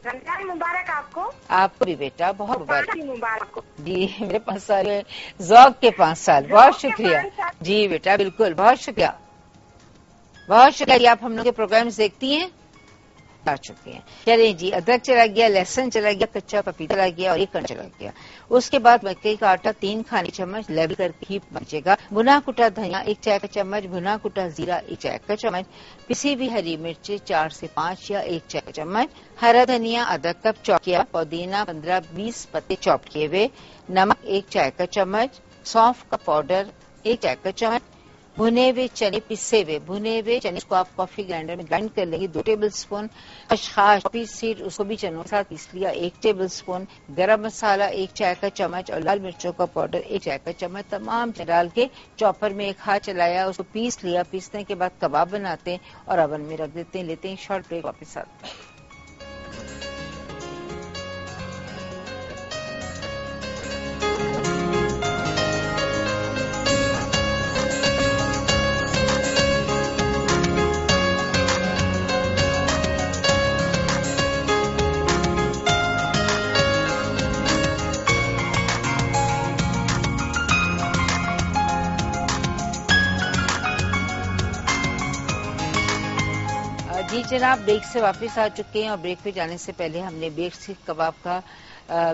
رمضان مبارک آپ کو. آپ کو بھی بیٹا بہت مبارک. مبارک کو. جی میرے 5 سال ذوق کے 5 سال. بہت شکریہ. جی بیٹا بالکل بہت شکریہ. بہت شکریہ. آپ ہم لوگ کے پروگرامز دیکھتی ہیں؟ آ چکے ہیں. چلیں جی. ادرک چلا گیا، لہسن چلا گیا، کچا پپیتا چلا گیا اور 1 کنڈ چلا گیا. اس کے بعد مکئی کا آٹا 3 کھانے چمچ لیول کر کے ہی بچے گا. بنا کٹا دھنیا 1 چائے کا چمچ، بنا کٹا زیرہ 1 چائے کا چمچ، پسی ہوئی ہری مرچ 4 سے 5 یا 1 چائے کا چمچ، ہرا دھنیا آدھا کپ چاپ کیا، پودینہ 15-20 پتے چاپ کیے ہوئے، نمک 1 چائے کا چمچ، سونف کا پاؤڈر 1 چائے کا چمچ، بھنے ہوئے چنے پسے ہوئے. بھنے ہوئے چنے کو آپ کافی گرائنڈر میں گرائنڈ کر لیں گے. 2 ٹیبل اسپون خشخاش پیس سیڈ اس کو بھی چنوں کے ساتھ پیس لیا 1 ٹیبل اسپون، گرم مسالہ 1 چائے کا چمچ اور لال مرچوں کا پاؤڈر 1 چائے کا چمچ. تمام ڈال کے چاپر میں 1 ہاتھ چلایا، اس کو پیس لیا. پیسنے کے بعد کباب بناتے ہیں اور اوون میں رکھ دیتے ہیں. لیتے ہیں شارٹ بریک، واپس آتے ہیں. جی جناب بریک سے واپس آ چکے ہیں اور بریک پہ جانے سے پہلے ہم نے بیف سیخ کباب کا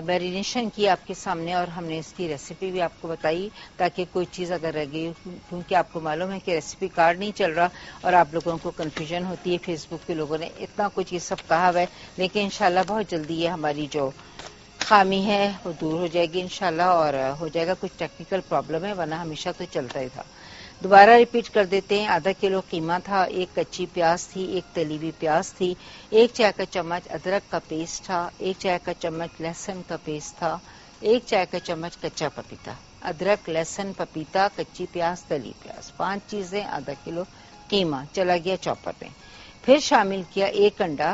میرینیشن کی آپ کے سامنے اور ہم نے اس کی ریسیپی بھی آپ کو بتائی تاکہ کوئی چیز اگر رہ گئی، کیونکہ آپ کو معلوم ہے کہ ریسیپی کارڈ نہیں چل رہا اور آپ لوگوں کو کنفیوژن ہوتی ہے. فیس بک کے لوگوں نے اتنا کچھ یہ سب کہا ہوا ہے لیکن انشاءاللہ بہت جلدی یہ ہماری جو خامی ہے وہ دور ہو جائے گی انشاءاللہ اور ہو جائے گا. کچھ ٹیکنیکل پرابلم ہے ورنہ ہمیشہ تو چلتا ہی تھا. دوبارہ ریپیٹ کر دیتے ہیں. آدھا کلو قیمہ تھا، 1 کچی پیاز تھی، 1 تلی ہوئی پیاز تھی، 1 چائے کا چمچ ادرک کا پیسٹ تھا، 1 چائے کا چمچ لہسن کا پیسٹ تھا، 1 چائے کا چمچ کچا پپیتا. ادرک، لہسن، پپیتا، کچی پیاز، تلی پیاز، 5 چیزیں. آدھا کلو قیمہ چلا گیا چاپر میں. پھر شامل کیا 1 انڈا،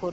4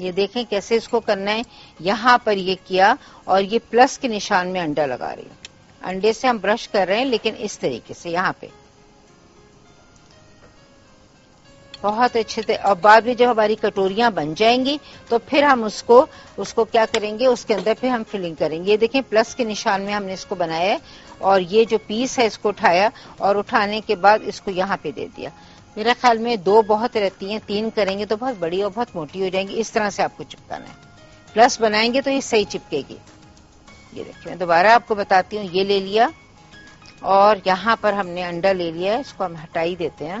یہ دیکھیں کیسے اس کو کرنا ہے. یہاں پر یہ کیا اور یہ پلس کے نشان میں انڈا لگا رہی ہوں. انڈے سے ہم برش کر رہے ہیں لیکن اس طریقے سے یہاں پہ بہت اچھے سے. اور بعد میں جب ہماری کٹوریاں بن جائیں گی تو پھر ہم اس کو کیا کریں گے, اس کے اندر پھر ہم فلنگ کریں گے. یہ دیکھیں پلس کے نشان میں ہم نے اس کو بنایا ہے اور یہ جو پیس ہے اس کو اٹھایا اور اٹھانے کے بعد اس کو یہاں پہ دے دیا. میرے خیال میں 2 بہت رہتی ہیں, 3 کریں گے تو بہت بڑی اور بہت موٹی ہو جائیں گی. اس طرح سے آپ کو چپکانا ہے. پلس بنائیں گے تو یہ صحیح چپکے گی. یہ دیکھیں میں دوبارہ آپ کو بتاتی ہوں. یہ لے لیا اور یہاں پر ہم نے انڈا لے لیا ہے, اس کو ہم ہٹا ہی دیتے ہیں.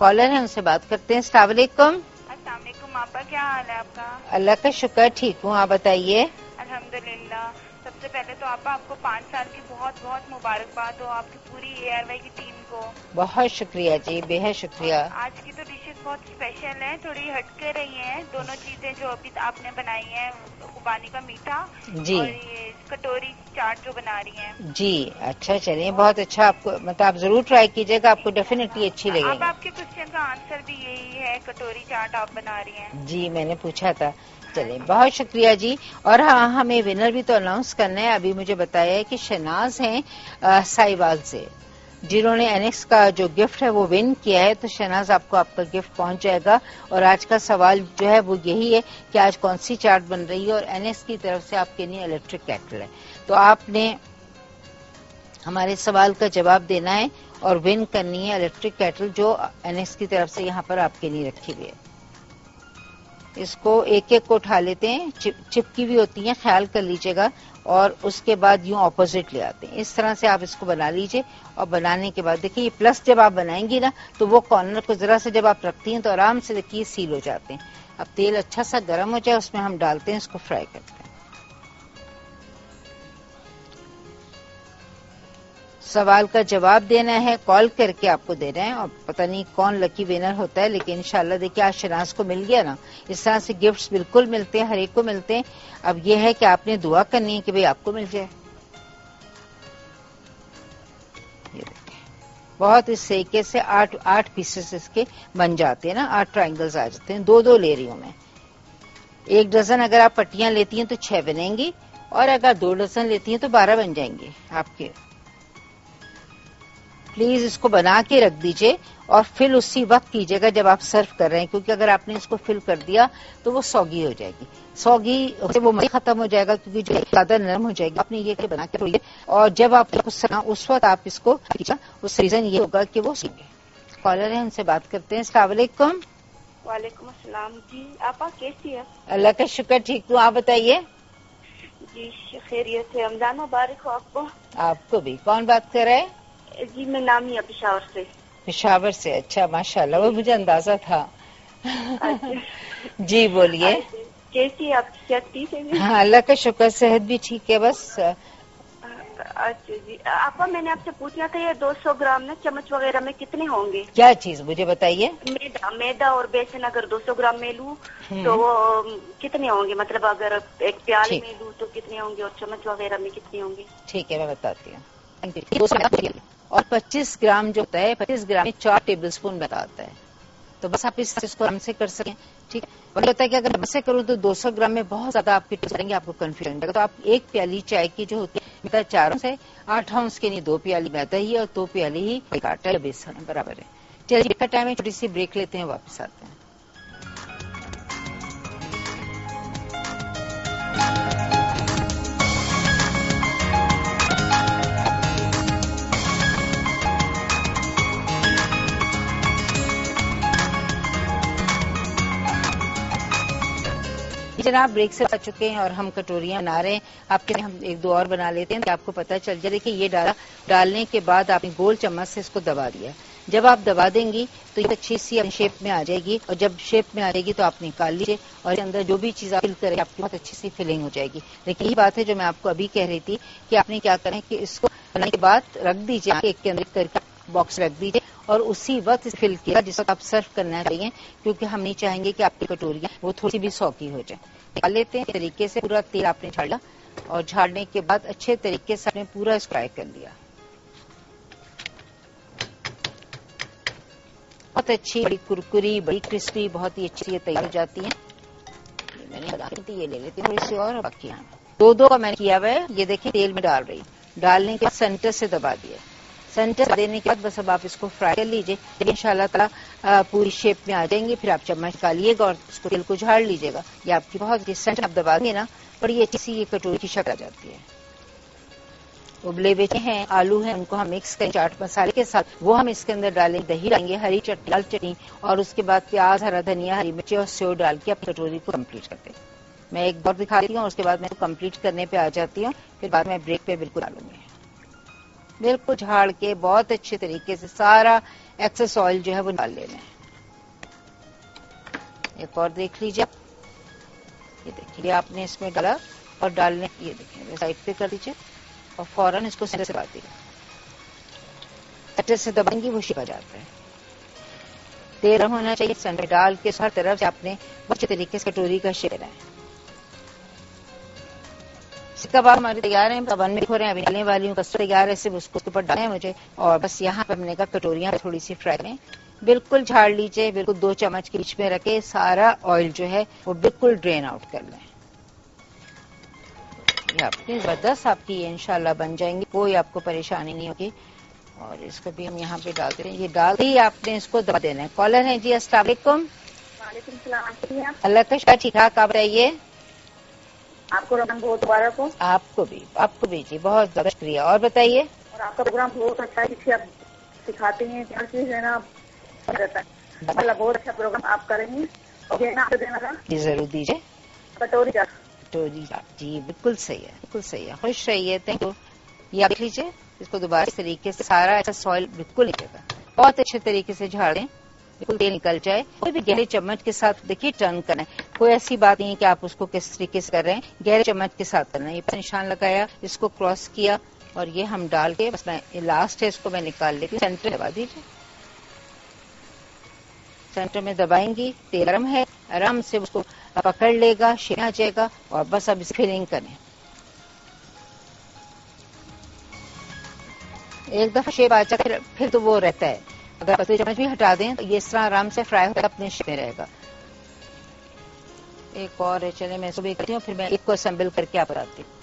کالر ہے ان سے بات کرتے ہیں. السلام علیکم. السلام علیکم آپا, کیا حال ہے آپ کا؟ اللہ کا شکر, ٹھیک ہوں, آپ بتائیے. الحمدللہ. سب سے پہلے تو آپا آپ کو 5 سال کی بہت بہت مبارکباد ہو, آپ کی پوری ARY کی ٹیم کو. بہت شکریہ جی, بے حد شکریہ. آج کی تو ڈشز بہت اسپیشل ہیں, تھوڑی ہٹ کے رہی ہیں. دونوں چیزیں جو ابھی آپ نے بنائی ہیں, خوبانی کا میٹھا جی, اور یہ کٹوری چاٹ جو بنا رہی ہیں. جی اچھا, چلیے بہت اچھا. آپ کو مطلب آپ ضرور ٹرائی کیجیے گا, آپ کو ڈیفینیٹلی اچھی لگے اب گی. آپ کے کوشچن کا آنسر بھی یہی ہے, کٹوری چاٹ آپ بنا رہی ہیں. جی میں نے پوچھا تھا. چلیے بہت شکریہ جی. اور ہاں ہمیں ونر بھی تو اناؤنس کرنا ہے. ابھی مجھے بتایا ہے کہ شہناز ہیں سائیوال سے, جنہوں نے NX کا جو گفٹ ہے وہ ون کیا ہے. تو شہناز آپ کو آپ کا گفٹ پہنچ جائے گا. اور آج کا سوال جو ہے وہ یہی ہے کہ آج کون سی چاٹ بن رہی ہے, اور NX کی طرف سے آپ کے لیے الیکٹرک کیٹل ہے. تو آپ نے ہمارے سوال کا جواب دینا ہے اور ون کرنی ہے الیکٹرک کیٹل جو NX کی طرف سے یہاں پر آپ کے لیے رکھی ہوئی ہے. اس کو ایک ایک کو اٹھا لیتے ہیں, چپکی بھی ہوتی ہیں, خیال کر لیجیے گا. اور اس کے بعد یوں اپوزٹ لے آتے ہیں. اس طرح سے آپ اس کو بنا لیجیے. اور بنانے کے بعد دیکھیے یہ پلس جب آپ بنائیں گی نا تو وہ کارنر کو ذرا سے جب آپ رکھتی ہیں تو آرام سے دیکھیے سیل ہو جاتے ہیں. اب تیل اچھا سا گرم ہو جائے, اس میں ہم ڈالتے ہیں, اس کو فرائی کرتے ہیں. سوال کا جواب دینا ہے, کال کر کے آپ کو دے رہے ہیں. اور پتہ نہیں کون لکی ونر ہوتا ہے, لیکن انشاءاللہ دیکھیے آج شہناز کو مل گیا نا. اس طرح سے گفٹس بالکل ملتے ہیں, ہر ایک کو ملتے ہیں. اب یہ ہے کہ آپ نے دعا کرنی ہے کہ بھئی آپ کو مل جائے. یہ دیکھیں بہت اس طریقے سے 8 پیسز اس کے بن جاتے ہیں نا, 8 ٹرائنگلز آ جاتے ہیں. 2 لے رہی ہوں میں. 1 ڈزن اگر آپ پٹیاں لیتی ہیں تو 6 بنیں گی, اور اگر 2 ڈزن لیتی ہیں تو 12 بن جائیں گے آپ کے. پلیز اس کو بنا کے رکھ دیجئے اور فل اسی وقت کیجیے گا جب آپ سرو کر رہے ہیں, کیونکہ اگر آپ نے اس کو فل کر دیا تو وہ سوگی ہو جائے گی. سوگی سے وہ مزہ ختم ہو جائے گا, کیونکہ جو زیادہ نرم ہو جائے گی. آپ نے یہ بنا کے رکھیے, اور جب آپ اس وقت آپ اس کو, اس ریزن یہ ہوگا کہ وہ سوگے. کالر ہیں, ان سے بات کرتے ہیں. السلام علیکم. وعلیکم السلام. جی آپا کیسی ہے؟ اللہ کا شکر, ٹھیک ہوں, آپ بتائیے. جی خیریت ہے. رمضان مبارک ہو آپ کو. آپ کو بھی. کون بات کر رہے ہیں؟ جی میں نامی ہے پشاور سے. پشاور سے, اچھا ماشاءاللہ, وہ مجھے اندازہ تھا. جی بولیے. کیسی ہے آپ کی صحت؟ ٹھیک ہے جی. ہاں اللہ کا شکر, صحت بھی ٹھیک ہے بس. اچھا جی آپا, میں نے آپ سے پوچھنا تھا یہ 200 گرام نا چمچ وغیرہ میں کتنے ہوں گے؟ کیا چیز مجھے بتائیے. میدا اور بیسن اگر 200 گرام میں لوں تو وہ کتنے ہوں گے؟ مطلب اگر ایک پیالے میں لوں تو کتنے ہوں گے, اور چمچ وغیرہ میں کتنے ہوں گے؟ ٹھیک ہے میں بتاتی ہوں. اور 25 گرام جو ہوتا ہے, 25 گرام میں 4 ٹیبل اسپون بتاتا ہے. تو بس آپ اس کو آرام سے کر سکیں. ٹھیک ہے. مجھے ہوتا ہے کہ اگر میں سے کروں تو 200 گرام میں بہت زیادہ آپ کی کریں گے, آپ کو کنفیوژن رہے گا. تو آپ 1 پیالی چائے کی جو ہوتی ہے 4 سے 8 اونس کے لیے 2 پیالی میدا ہی اور 2 پیالی ہی آٹا یا بیسن برابر ہے. چلیے کا ٹائم ہے, چھوٹی سی بریک لیتے ہیں, واپس آتے ہیں. جناب بریک سے آ چکے ہیں اور ہم کٹوریاں بنا رہے ہیں. آپ کے لیے ہم 1-2 اور بنا لیتے ہیں کہ آپ کو پتہ چل جائے. دیکھیے یہ ڈالنے کے بعد آپ نے گول چمچ سے اس کو دبا دیا. جب آپ دبا دیں گی تو یہ اچھی سی شیپ میں آ جائے گی, اور جب شیپ میں آ جائے گی تو آپ نکال لیجیے, اور اس کے اندر جو بھی چیز آپ فل کریں آپ کی بہت اچھی سی فلنگ ہو جائے گی. لیکن یہی بات ہے جو میں آپ کو ابھی کہہ رہی تھی کہ آپ نے کیا کریں کہ اس کو بنانے کے بعد رکھ دیجیے, ایک کے اندر کر کے باکس رکھ دیجیے, اور اسی وقت فل کیا جس وقت آپ سرو کرنا چاہیے, کیونکہ ہم نہیں چاہیں گے کہ آپ کی کٹوریاں وہ تھوڑی سی بھی سوکی ہو جائیں. نکال لیتے ہیں. اس طریقے سے پورا تیل آپ نے جھاڑا, اور جھاڑنے کے بعد اچھے طریقے سے آپ نے پورا اس فرائی کر لیا. بہت اچھی بڑی کرکری بڑی کرسپی بہت ہی اچھی یہ تیار ہو جاتی ہیں. میں نے بتا دی یہ لے لیتی ہوں تھوڑی سی اور باقی دو کا میں نے کیا ہوا ہے. یہ دیکھیں تیل میں ڈال رہی ڈالنے کے بعد سینٹر سے دبا دیا. سینٹر دینے کے بعد بس اب آپ اس کو فرائی کر لیجیے. ان شاء اللہ تعالیٰ پوری شیپ میں آ جائیں گے. پھر آپ چمچ ڈالیے گا اور اس کو تیل کو جھاڑ لیجیے گا. یہ آپ کی بہت سینٹر آپ دبا دیں نا بڑی اچھی سی یہ کٹوری کی شکل آ جاتی ہے. ابلے ہوئے ہیں آلو ہیں ان کو ہم مکس کریں چاٹ مسالے کے ساتھ. وہ ہم اس کے اندر ڈالیں دہی ڈالیں گے ہری چٹنی لال چٹنی اور اس کے بعد پیاز ہرا دھنیا ہری مرچی اور سیو ڈال کے اپنی کٹوری کو کمپلیٹ کرتے ہیں. میں ایک بار دکھا دیتی ہوں اور اس کے بعد میں کمپلیٹ کرنے پہ آ جاتی ہوں. پھر بعد میں بریک پہ بالکل ڈالوں گی. بالکل جھاڑ کے بہت اچھے طریقے سے سارا ایکسس آئل جو ہے وہ ڈال لینا ہے. ایک اور دیکھ لیجیے. یہ دیکھیے آپ نے اس میں ڈالا اور ڈالنے یہ دیکھیں سائڈ پہ کر دیجیے اور فوراً اس کو سینٹر سے دبا دیجیے. سینٹر سے دبائیں گی وہ شکا جاتا ہے. تیل گرم ہونا چاہیے. سینٹر ڈال کے ہر طرف سے آپ نے بہت اچھے طریقے سے کٹوری کا شیپ دینا ہے. کباب ہمارے تیار ہیں. اون میں ہو رہے ہیں ابھی ڈالنے والی ہوں. کسٹرڈ تیار ہے صرف اس کو اوپر ڈالنا ہے مجھے. اور بس یہاں پہ ہم نے کہا کٹوریاں تھوڑی سی فرائی کریں. بالکل جھاڑ لیجیے. بالکل 2 چمچ کے بیچ میں رکھے سارا آئل جو ہے وہ بالکل ڈرین آؤٹ کر لیں. یہ آپ کی زبردست آپ کی انشاءاللہ بن جائیں گی. کوئی آپ کو پریشانی نہیں ہوگی. اور اس کو بھی ہم یہاں پہ ڈالتے ہیں. یہ ڈال ہی آپ نے اس کو دبا دینا ہے. کالر ہیں جی السلام علیکم. وعلیکم السلام. اللہ کا شکر ٹھیک ٹھاک. آپ بتائیے. آپ کو رمضان بہت مبارک ہو. آپ کو بھی جی بہت زیادہ شکریہ. اور بتائیے. اور آپ کا پروگرام بہت اچھا ہے. جسے آپ سکھاتے ہیں ہر چیز ہے نا رہتا ہے. مطلب بہت اچھا پروگرام آپ کریں گے. دینا جی ضرور دیجیے. کٹوری کا جی بالکل صحیح ہے. بالکل صحیح ہے. خوش رہیے. Thank you. یہ آپ دیکھ لیجیے. اس کو دوبارہ اس طریقے سے سارا ایسا سوئل بالکل نکلے گا. بہت اچھے طریقے سے جھاڑیں بالکل تیل نکل جائے. کوئی بھی گہرے چمچ کے ساتھ دیکھیے ٹرن کرنا ہے. کوئی ایسی بات نہیں کہ آپ اس کو کس طریقے سے کر رہے ہیں. گہرے چمچ کے ساتھ کرنا ہے. یہ نشان لگایا اس کو کراس کیا اور یہ ہم ڈال کے بس میں لاسٹ ہے اس کو میں نکال لیتی ہوں. سینٹر دبا دیجیے. سینٹر میں دبائیں گی. تیل گرم ہے آرام سے اس کو پکڑ لے گا شیپ آ جائے گا. اور بس اب اس فلنگ کریں. ایک دفعہ شیپ آ جائے پھر تو وہ رہتا ہے. اگر پتلی چمچ بھی ہٹا دیں تو یہ اس طرح آرام سے فرائی ہوگا اپنے شیپ میں رہے گا. ایک اور ہے چلے میں اس کو بھی کرتی ہوں. پھر میں ایک کو اسمبل کر کے آپ بتاتی ہوں.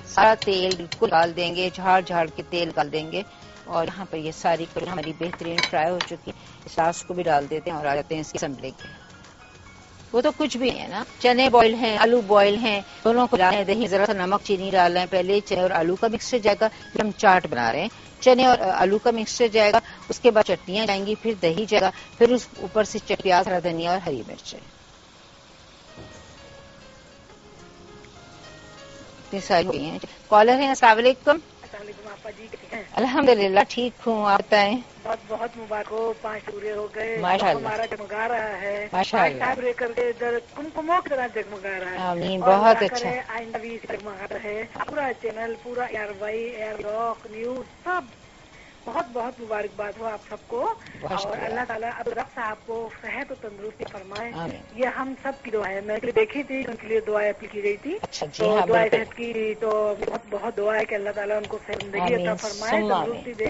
سارا تیل بالکل ڈال دیں گے. جھاڑ کے تیل ڈال دیں گے. اور یہاں پر یہ ساری ہماری بہترین فرائی ہو چکی. اس ساس کو بھی ڈال دیتے ہیں اور آ جاتے ہیں اس کی اسمبلی کے. وہ تو کچھ بھی نہیں ہے نا. چنے بوائل ہیں آلو بوائل ہیں دونوں کو ڈالیں. دہی ذرا سا نمک چینی ڈال رہے ہیں. پہلے چنے اور آلو کا مکسچر جائے گا. پھر ہم چاٹ بنا رہے ہیں. چنے اور آلو کا مکسچر جائے گا. اس کے بعد چٹنیاں جائیں گی. پھر دہی جائے گا. پھر اس اوپر سے پیاز ہرا دھنیا اور ہری مرچ. کالر ہیں السلام علیکم. السلام علیکم آپا جی. الحمد للہ ٹھیک ہوں. آپ بتائیں. بہت بہت مبارک ہو. 5 پورے ہو گئے. ماشاء اللہ. ہمارا جگمگا رہا ہے. ماشاء اللہ. پورے کر کے ادھر کمکموں کی طرح جگمگا رہا ہے. آمین. بہت اچھا. آئندہ بھی جگمگا رہے. پورا چینل پورا ایئر وائی ایئر راک نیوز سب بہت بہت مبارکباد ہو آپ سب کو. اور اللہ تعالیٰ اب رب صاحب کو صحت و تندرستی فرمائے. یہ ہم سب کی دعا ہے. میں دیکھی تھی ان کے لیے دعائیں اپیل کی گئی تھی. تو دعائیں صحت کی تو بہت بہت دعا ہے کہ اللہ تعالیٰ ان کو زندگی عطا فرمائے تندرستی دے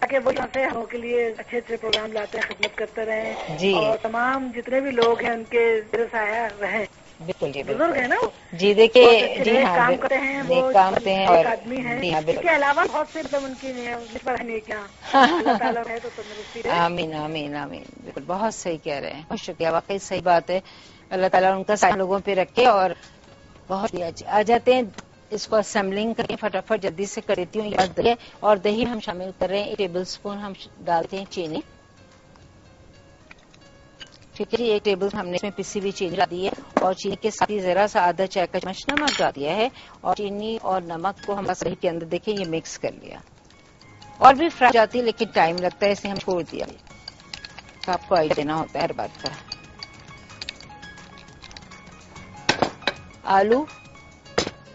تاکہ وہ یہاں سے ہم کے لیے اچھے اچھے پروگرام لاتے ہیں خدمت کرتے رہیں. اور تمام جتنے بھی لوگ ہیں ان کے سایہ رہیں. بالکل جی بزرگ ہے نا جی. دیکھیے جی ہاں کام کرتے ہیں وہ کام کرتے ہیں ایک آدمی ہے. اس کے علاوہ بہت سے ان کی اللہ تعالیٰ ہے تو تندرستی ہے. آمین آمین آمین. بالکل بہت صحیح کہہ رہے ہیں. بہت شکریہ. واقعی صحیح بات ہے. اللہ تعالیٰ ان کا سایہ لوگوں پہ رکھے. اور بہت آ جاتے ہیں اس کو اسمبلنگ کریں فٹافٹ جلدی سے کر دیتی ہوں. اور دہی ہم شامل کر رہے ہیں. 1 ٹیبل اسپون ہم ڈالتے ہیں چینی. ٹھیک ہے جی. 1 ٹیبل ہم نے اس میں پسی ہوئی چینی ڈال دی ہے. اور چینی کے ساتھ ہی ذرا سا آدھا چائے کا چمچ نمک ڈال دیا ہے. اور چینی اور نمک کو ہم بس دہی کے اندر دیکھیں یہ مکس کر لیا. اور بھی فرائی جاتی ہے لیکن ٹائم لگتا ہے اسے ہم چھوڑ دیا. تو آپ کو آئیڈیا دینا ہوتا ہے ہر بات کا. آلو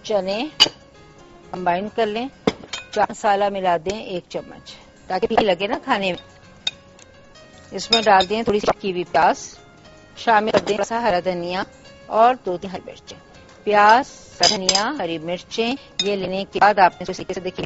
چنے کمبائن کر لیں. چاٹ مسالہ ملا دیں 1 چمچ تاکہ پھر لگے نا کھانے میں. اس میں ڈال دیں تھوڑی سی پکی ہوئی پیاز. شامل کر دیں ہرا دھنیا اور 2-3 ہری مرچیں. پیاز دھنیا ہری مرچیں یہ لینے کے بعد آپ نے اس طریقے سے دیکھیے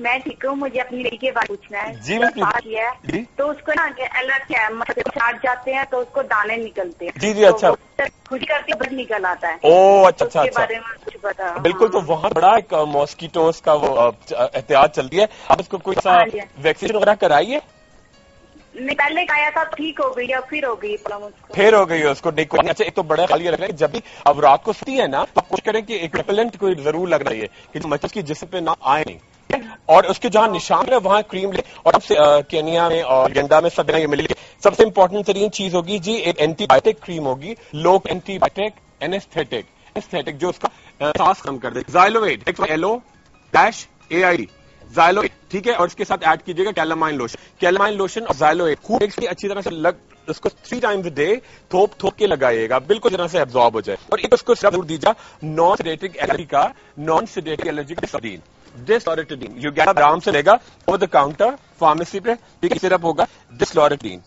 میں ٹھیک ہوں. مجھے اپنی بیٹی کے بارے میں پوچھنا ہے. جی کیا ہے تو اس کو نا الگ کیا ہے چاٹ جاتے ہیں تو اس کو دانے نکلتے ہیں. جی اچھا خوشی کرتی ہے بٹ نکل آتا ہے. او اچھا اچھا اس کے بارے میں کچھ بتا. بالکل. تو وہاں بڑا ایک ماسکیٹوز کا وہ احتیاط چلتی ہے. اب اس کو کوئی سا ویکسینیشن وغیرہ کرائیے؟ نہیں پہلے آیا تھا ٹھیک ہو گئی اب پھر ہو گئی پھر ہو گئی ہے اس کو. اچھا ایک تو بڑا خالی رکھ رہے ہیں جب بھی اب رات کو سوتی ہے نا تو کوشش کریں کہ ایک ریپیلنٹ کوئی ضرور لگ رہی ہے کہ جو مچھر کی جسم پہ نہ آئے نہیں. اور اس کے جہاں نشان ہے وہاں کریم لے. اور سب سے کینیا میں اور گنڈا میں سب یہ ملی سب سے امپورٹنٹ ترین چیز ہوگی جی ایک اینٹی بایوٹک کریم ہوگی. لو اینٹی بایوٹک اینستھیٹک جو اس کا سانس کم کر دے. زائلویٹ LO-AID زائلویٹ ٹھیک ہے. اور اس کے ساتھ ایڈ کیجیے گا کیلامائن لوشن اور زائلویٹ خوب اچھی طرح سے اس کو 3 times a day تھوپ کے لگائیے گا بالکل طرح سے ایبزارب ہو جائے. اور ایک اس کو ضرور دیجیے نان سیڈیٹک الرجی کا ڈسلوریٹڈین. یہ 11 گرام سے لے گا اوور دا کاؤنٹر فارمیسی پہ. سرپ ہوگا ڈسلوریٹڈین.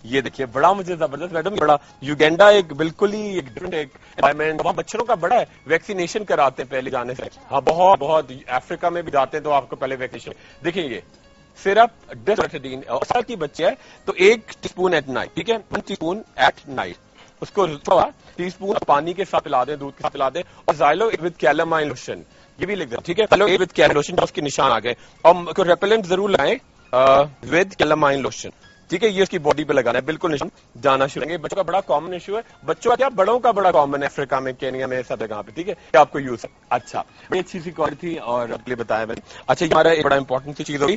یہ دیکھیے بڑا مجھے زبردست میڈم بڑا یوگینڈا ایک بالکل ہی ایک ڈفرنٹ ایک انوائرمنٹ. وہاں بچوں کا بڑا ہے ویکسینیشن کراتے ہیں پہلے جانے سے. ہاں بہت افریقہ میں بھی جاتے ہیں تو آپ کو پہلے ویکسینیشن دیکھیں گے. سرپ ڈسلوریٹڈین اور سال کی بچے ہے تو 1 ٹی اسپون ایٹ نائٹ ٹھیک ہے 1 ٹی اسپون ایٹ نائٹ. اس کو ٹی اسپون پانی کے ساتھ پلا دیں دودھ کے ساتھ پلا دیں. اور زائلو وتھ کیلامائن لوشن یہ بھی لکھ دیں ٹھیک ہے. زائلو وتھ کیلامائن لوشن اس کے نشان آ گئے. اور ریپیلنٹ ضرور لائیں ود کیلامائن لوشن ٹھیک ہے. یہ اس کی باڈی پہ لگانا ہے بالکل نشان جانا شروع کریں گے. بچوں کا بڑا کامن ایشو ہے. بچوں کا کیا بڑوں کا بڑا کامن ہے افریقہ میں کینیا میں سب جگہ پہ ٹھیک ہے. آپ کو یوز ہے. اچھا بڑی اچھی سی کوالٹی تھی اور آپ کے لیے بتایا میں نے. اچھا یہ ہمارا ایک بڑا امپورٹنٹ سی چیز ہوگی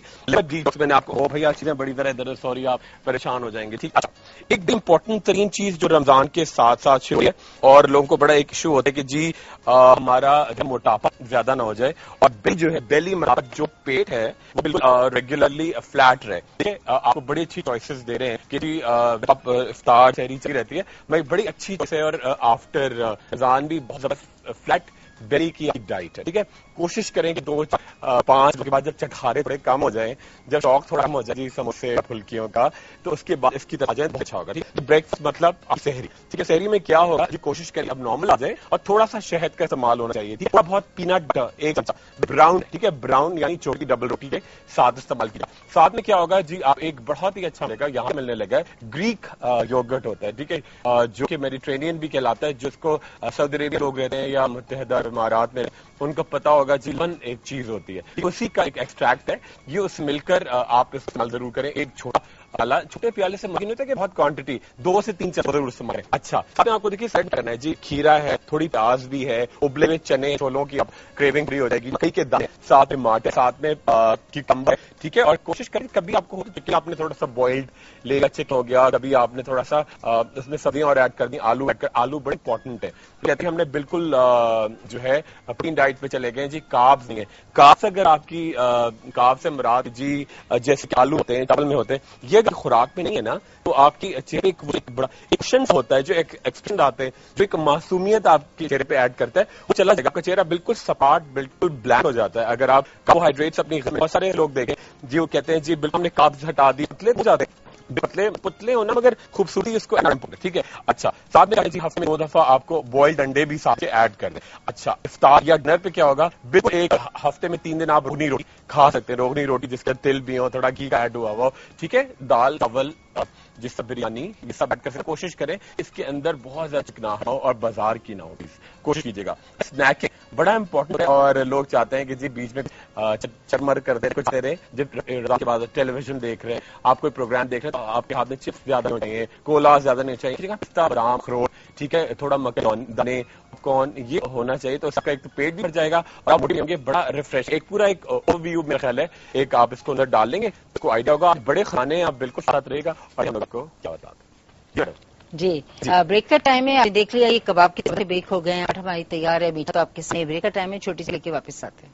میں نے آپ کو بھیا چیزیں بڑی طرح ادھر سوری آپ پریشان ہو جائیں گے ٹھیک. اچھا ایک امپورٹنٹ ترین چیز جو رمضان کے ساتھ ساتھ شروع ہے اور لوگوں کو بڑا ایک ایشو ہوتا ہے کہ جی ہمارا موٹاپا زیادہ نہ ہو جائے اور جو ہے بیلی جو پیٹ ہے وہ بالکل ریگولرلی فلیٹ رہے. آپ کو بڑی اچھی چوائسیز دے رہے ہیں کہ آپ افطار شہری چاہیے رہتی ہے میں بڑی اچھی چیز ہے. اور آفٹر رمضان بھی بہت زبردست فلیٹ بیری کی ڈائٹ ہے ٹھیک ہے. کوشش کریں کہ 2-5 کے بعد جب چٹخارے تھوڑے کم ہو جائیں جب شوق تھوڑا کم ہو جائے سموسے پھلکیوں کا تو اس کے بعد اس کی طرح جائیں بہت اچھا ہوگا ٹھیک ہے. بریکفاسٹ مطلب سحری ٹھیک ہے. سحری میں کیا ہوگا جی کوشش کریں اب نارمل آ جائے اور تھوڑا سا شہد کا استعمال ہونا چاہیے ٹھیک ہے. بہت پینٹ بٹر 1 چمچہ براؤن ٹھیک ہے. براؤن یعنی چھوٹی ڈبل روٹی کے ساتھ استعمال کیا. ساتھ میں کیا ہوگا جی آپ ایک بہت ہی اچھا ملے گا یہاں ملنے لگا ہے گریک یوگرٹ ہوتا ہے ٹھیک ہے جو کہ میڈیٹرینین بھی کہلاتا ہے جس کو سعودی عربیہ لوگ رہتے ہیں یا متحدہ امارات میں ان کو پتا ہوگا جیون ایک چیز ہوتی ہے اسی کا ایک ایکسٹریکٹ ہے. یہ اس مل کر آپ استعمال ضرور کریں. ایک چھوٹے پیالے سے مہین ہوتا ہے کہ بہت کوانٹٹی 2 سے 3 ضرور استعمال کریں. اچھا آپ کو دیکھیے سیٹ کرنا ہے جی کھیرا ہے تھوڑی پیاز بھی ہے ابلے ہوئے چنے چھولوں کی اب کریونگ فری ہو جائے گی. مکئی کے دانے ساتھ میں ماٹر ساتھ میں کیکمبر ٹھیک ہے. اور کوشش کریں کبھی آپ کو آپ نے تھوڑا سا بوائلڈ لے گا چکن ہو گیا کبھی آپ نے تھوڑا سا اس میں سبزیاں اور ایڈ کر دی آلو ایڈ کر. آلو بڑے امپورٹنٹ ہے کہتے ہیں ہم نے بالکل جو ہے پروٹین ڈائٹ پہ چلے گئے جی. کاربز نہیں ہے. کاربز اگر آپ کی کارب سے مراد جی جیسے کہ آلو ہوتے ہیں چاول میں ہوتے ہیں یہ اگر خوراک میں نہیں ہے نا تو آپ کی چہرے ایک بڑا ایکشنس ہوتا ہے جو ایک ایکسپینڈ آتے ہیں جو ایک معصومیت آپ کے چہرے پہ ایڈ کرتا ہے وہ چلا جائے گا. آپ کا چہرہ بالکل سپاٹ بالکل بلینک ہو جاتا ہے. اگر آپ کاربوہائیڈریٹس اپنی بہت سارے لوگ دیکھیں جی وہ کہتے ہیں جی بالکل ہم نے کاربز ہٹا دی پتلے ہو جاتے ہیں پتلے ہونا مگر خوبصورتی اس کو ٹھیک ہے. اچھا ساتھ میں جی ہفتے میں 2 دفعہ آپ کو بوائلڈ انڈے بھی ساتھ ایڈ کر دیں. اچھا افطار یا ڈنر پہ کیا ہوگا بالکل ایک ہفتے میں 3 دن آپ روغنی روٹی کھا سکتے ہیں. روغنی روٹی جس کا تل بھی ہو تھوڑا گھی کا ایڈ ہوا ہو ٹھیک ہے. دال چاول جس سے بریانی یہ سب ایڈ کر سکتے. کوشش کریں اس کے اندر بہت زیادہ چکنا ہو اور بازار کی نہ ہو پلیز کوشش کیجیے گا. اسنیکنگ بڑا امپورٹنٹ ہے اور لوگ چاہتے ہیں کہ جی بیچ میں چرمر کرتے کچھ دے رہے جب رمضان کے بعد ٹیلی ویژن دیکھ رہے ہیں آپ کوئی پروگرام دیکھ رہے ہیں تو آپ کے ہاتھ میں چپس زیادہ نہیں چاہیے کولا زیادہ نہیں چاہیے پستہ بادام اخروٹ ٹھیک ہے. تھوڑا مکئی دانے کون یہ ہونا چاہیے تو اس کا ایک تو پیٹ بھی بھر جائے گا اور آپ موٹی ہوں گے. بڑا ریفریش ایک پورا ایک اوور ویو میرا خیال ہے ایک آپ اس کو اندر ڈال لیں گے اس کو آئیڈیا ہوگا. بڑے کھانے آپ بالکل ساتھ رہے گا اور ہم لوگ کو کیا بتا دیں جی. بریک کا ٹائم ہے دیکھ لیا یہ کباب کی بریک ہو گئے ہیں اور ہماری تیار ہے میٹھا تو آپ کے سامنے بریک کا ٹائم ہے چھوٹی سی لے کے واپس آتے ہیں.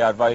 ARY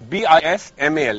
BISMAL,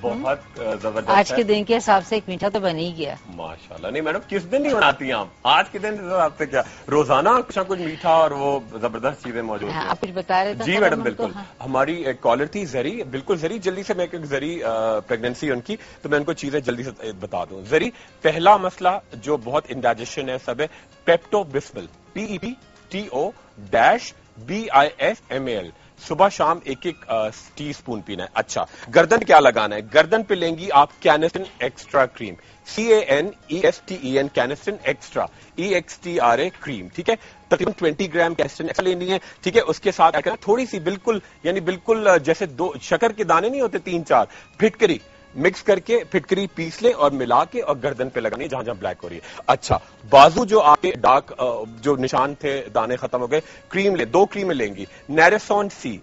بہت زبردست. آج کے دن کے حساب سے ایک میٹھا تو بن ہی گیا. ماشاءاللہ. نہیں میڈم کس دن نہیں بناتی ہیں آپ؟ آج کے دن آپ سے کیا روزانہ کچھ نہ کچھ میٹھا اور وہ زبردست چیزیں موجود ہیں. آپ کچھ بتا رہے تھے. جی میڈم بالکل. ہماری ایک کالر تھی زری. بالکل زری جلدی سے میں زری پریگنینسی ان کی تو میں ان کو چیزیں جلدی سے بتا دوں. زری پہلا مسئلہ جو بہت انڈائجیشن ہے سب ہے پیپٹو بسمل PEPTO-BISMAL صبح شام ایک ٹی اسپون پینا ہے. اچھا گردن کیا لگانا ہے؟ گردن پہ لیں گی آپ کینسٹن ایکسٹرا کریم CANESTEN کینسٹن ایکسٹرا EXTRA کریم. ٹھیک ہے تقریباً 20 گرام کینسٹن ایکسٹرا لینی ہے. ٹھیک ہے اس کے ساتھ تھوڑی سی بالکل یعنی بالکل جیسے 2 شکر کے دانے نہیں ہوتے 3-4 پھٹکری مکس کر کے پھٹکری پیس لیں اور ملا کے اور گردن پہ لگانی جہاں جہاں بلیک ہو رہی ہے. اچھا بازو جو آپ کے ڈارک جو نشان تھے دانے ختم ہو گئے کریم لیں 2 کریمیں لیں گی نیریسون C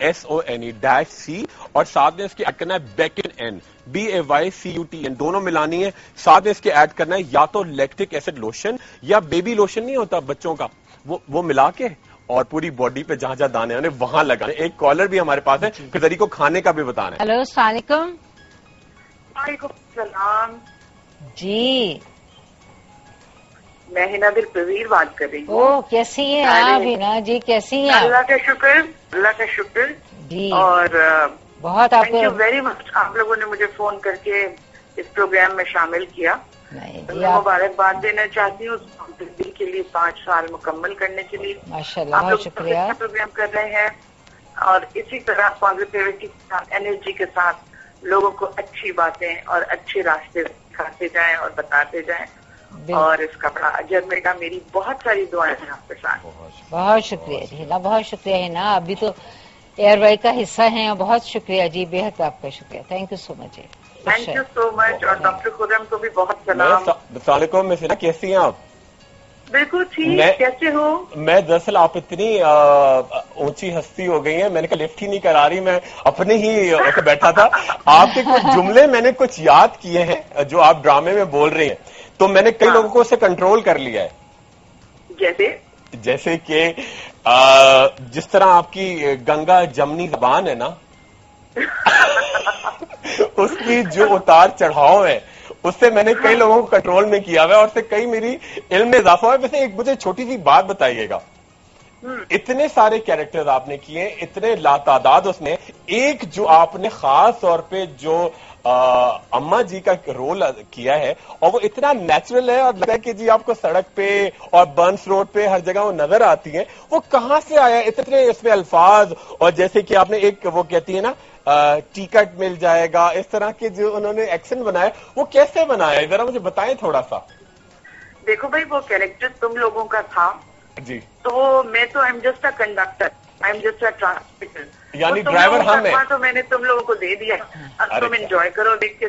NERISONE-C اور ساتھ میں اس کے ایڈ کرنا ہے بیکن N BAYCUTN دونوں ملانی ہے. ساتھ میں اس کے ایڈ کرنا ہے یا تو لیکٹک ایسڈ لوشن یا بیبی لوشن نہیں ہوتا بچوں کا وہ ملا کے اور پوری باڈی پہ جہاں جہاں دانے آنے وہاں لگانے. ایک کالر بھی ہمارے پاس ہے پھر ذری کو کھانے کا بھی بتانا ہے. ہلو السلام علیکم. وعلیکم السلام. جی میں ہنا دل پذیر بات کر رہی ہوں. کیسی ہیں آپ ہنا جی؟ کیسی ہیں آپ؟ اللہ کا شکر جی. اور بہت آپ تھینک یو ویری مچ. آپ لوگوں نے مجھے فون کر کے اس پروگرام میں شامل کیا. میں مبارکباد دینا چاہتی ہوں دل کے لیے 5 سال مکمل کرنے کے لیے. ماشاءاللہ آپ لوگ بہت شکریہ. پروگرام کر رہے ہیں اور اسی طرح پازیٹیوٹی کے ساتھ انرجی کے ساتھ لوگوں کو اچھی باتیں اور اچھے راستے دکھاتے جائیں اور بتاتے جائیں اور اس کا بڑا اجر ملے گا. میری بہت ساری دعائیں ہیں آپ کے ساتھ. بہت شکریہ جی ہنا. بہت شکریہ ہنا. ابھی تو ایئر وائی کا حصہ ہیں. بہت شکریہ جی. بے حد آپ کا شکریہ. Thank you so much. Thank you so much. اور ڈاکٹر خرم کو بھی بہت سلام. السلام علیکم. میں سنا کیسی ہیں آپ؟ بالکل ٹھیک. کیسے ہو؟ میں دراصل آپ اتنی اونچی ہستی ہو گئی ہیں میں نے کہا لفٹ ہی نہیں کرا رہی. میں اپنے ہی ایسے بیٹھا تھا. آپ کے کچھ جملے میں نے کچھ یاد کیے ہیں جو آپ ڈرامے میں بول رہی ہیں تو میں نے کئی لوگوں کو اسے کنٹرول کر لیا ہے. جیسے کہ جس طرح آپ کی گنگا جمنی زبان ہے نا اس کی جو اتار چڑھاؤ ہے اس سے میں نے کئی لوگوں کو کنٹرول میں کیا ہوا ہے اور اس سے کئی میری علم میں اضافہ ہوا ہے. ویسے ایک مجھے چھوٹی سی بات بتائیے گا. اتنے سارے کیریکٹرز آپ نے کیے اتنے لاتعداد اس میں ایک جو آپ نے خاص طور پہ جو اما جی کا رول کیا ہے اور وہ اتنا نیچرل ہے اور لگتا ہے کہ جی آپ کو سڑک پہ اور برنس روڈ پہ ہر جگہ وہ نظر آتی ہیں. وہ کہاں سے آیا اتنے اس میں الفاظ اور جیسے کہ آپ نے ایک وہ کہتی ہے نا ٹکٹ مل جائے گا اس طرح کے جو انہوں نے ایکشن بنایا وہ کیسے بنایا ذرا مجھے بتائیں تھوڑا سا. دیکھو بھائی وہ کیریکٹر تم لوگوں کا تھا جی تو میں تو I am just a conductor I am just a transmitter یعنی ڈرائیور ہم ہیں. تو میں نے تم لوگوں کو دے دیا اب تم انجوائے کرو دیکھ کے.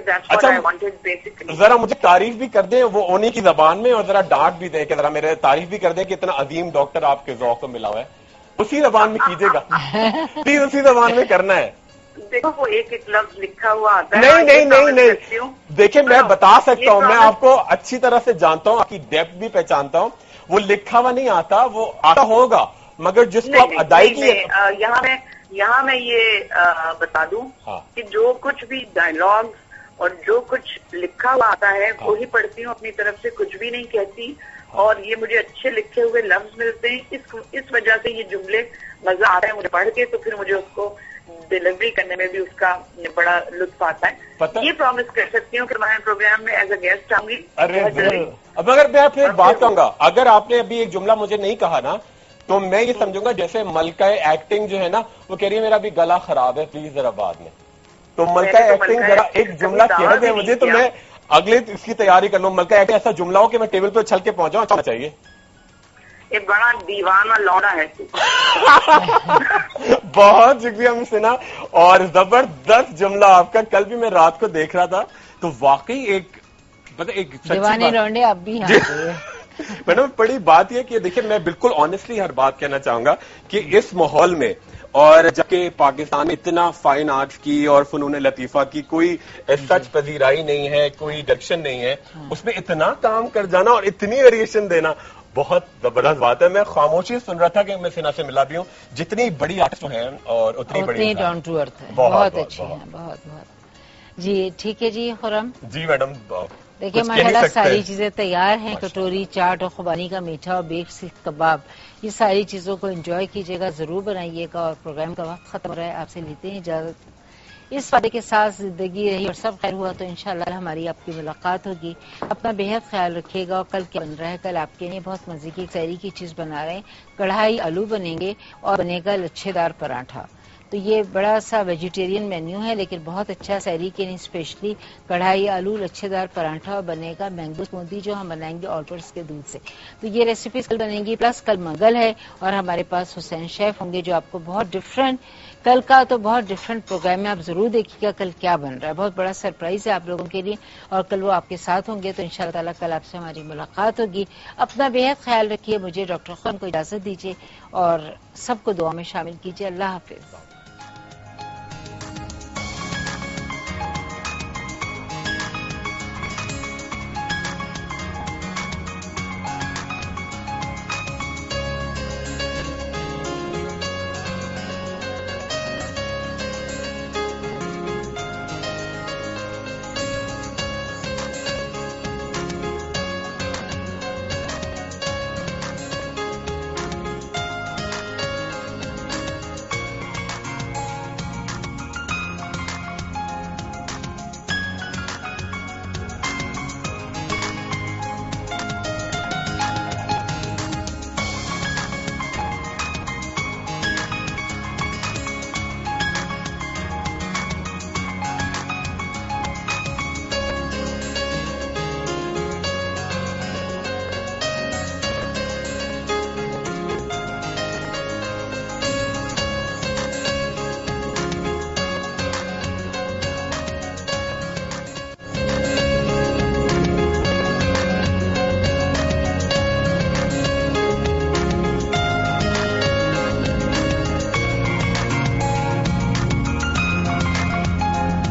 ذرا مجھے تعریف بھی کر دیں وہ اونی کی زبان میں اور ذرا ڈانٹ بھی دیں کہ ذرا میرے تعریف بھی کر دیں کہ اتنا عظیم ڈاکٹر آپ کے ذوق کو ملا ہوا ہے. اسی زبان میں کیجیے گا پلیز اسی زبان میں کرنا ہے. دیکھو وہ ایک لفظ لکھا ہوا آتا ہے. نہیں دیکھیں میں بتا سکتا ہوں میں آپ کو اچھی طرح سے جانتا ہوں آپ کی ڈیپتھ بھی پہچانتا ہوں. وہ لکھا ہوا نہیں آتا وہ آتا ہوگا مگر جس کو آپ ادائیگی یہاں میں یہ بتا دوں کہ جو کچھ بھی ڈائلاگ اور جو کچھ لکھا ہوا آتا ہے وہی پڑھتی ہوں اپنی طرف سے کچھ بھی نہیں کہتی اور یہ مجھے اچھے لکھے ہوئے لفظ ملتے ہیں. اس وجہ سے یہ جملے مزہ آ رہا ہے مجھے پڑھ کے تو پھر مجھے اس کو ڈیلیوری کرنے میں بھی اس کا بڑا لطف آتا ہے. یہ پرومس کر سکتی ہوں کہ میں پروگرام میں ایز اے گیسٹ آؤں گی. اب اگر میں پھر بات کہوں گا اگر آپ نے ابھی ایک جملہ مجھے نہیں کہا نا تو میں یہ سمجھوں گا جیسے ملکہ ایکٹنگ جو ہے نا وہ کہہ رہی ہے میرا بھی گلا خراب ہے پلیز ذرا بعد میں. تو ملکہ ایکٹنگ ذرا ایک جملہ کہہ دیں مجھے تو میں اگلے اس کی تیاری کر لوں. ملکہ ایکٹنگ ایسا جملہ ہو کہ میں ٹیبل پہ چھل کے پہنچاؤں اچھا چاہیے. ایک بڑا دیوانہ لوڑا ہے. بہت شکریہ مسنا اور زبردست جملہ آپ کا. کل بھی میں رات کو دیکھ رہا تھا تو واقعی ایک دیوانے لونڈے اب بھی میڈم بڑی بات یہ کہ دیکھیں میں بالکل آنےسٹلی ہر بات کہنا چاہوں گا کہ اس ماحول میں اور جبکہ پاکستان میں اتنا فائن آرٹس کی اور فنون لطیفہ کی کوئی سچ پذیرائی نہیں ہے کوئی ڈائریکشن نہیں ہے اس میں اتنا کام کر جانا اور اتنی ویریشن دینا بہت زبردست بات ہے. میں خاموشی سن رہا تھا کہ میں سنا سے ملا بھی ہوں. جتنی بڑی آرٹسٹ ہیں اور اتنی بڑی ڈاؤن ٹو ارتھ ہے. بہت اچھی ہیں, بہت بہت. جی ٹھیک ہے جی خرم. جی میڈم دیکھیے ماشاءاللہ ساری چیزیں تیار ہیں. کٹوری چاٹ اور خوبانی کا میٹھا اور بیک سیخ کباب, یہ ساری چیزوں کو انجوائے کیجیے گا, ضرور بنائیے گا. اور پروگرام کا وقت ختم ہو رہا ہے, آپ سے لیتے ہیں اجازت. اس وعدے کے ساتھ زندگی رہی اور سب خیر ہوا تو انشاءاللہ ہماری آپ کی ملاقات ہوگی. اپنا بہت خیال رکھیے گا. اور کل کیا بن رہا ہے؟ کل آپ کے لیے بہت مزے کی سحری کی چیز بنا رہے ہیں. کڑھائی آلو بنیں گے اور بنے گا لچھے دار پراٹھا. تو یہ بڑا سا ویجیٹیرین مینیو ہے لیکن بہت اچھا سحری کے لیے اسپیشلی کڑھائی آلو لچھے دار پراٹھا اور بنے گا مینگو اسموتھی جو ہم بنائیں گے آلپرس کے دودھ سے. تو یہ ریسیپیز کل بنیں گی. پلس کل منگل ہے اور ہمارے پاس حسین شیف ہوں گے جو آپ کو بہت ڈفرینٹ, کل کا تو بہت ڈفرینٹ پروگرام ہے. آپ ضرور دیکھیے گا کل کیا بن رہا ہے. بہت بڑا سرپرائز ہے آپ لوگوں کے لیے اور کل وہ آپ کے ساتھ ہوں گے. تو انشاءاللہ تعالیٰ کل آپ سے ہماری ملاقات ہوگی. اپنا بہت خیال رکھیے. مجھے ڈاکٹر خان کو اجازت دیجیے اور سب کو دعا میں شامل کیجیے. اللہ حافظ.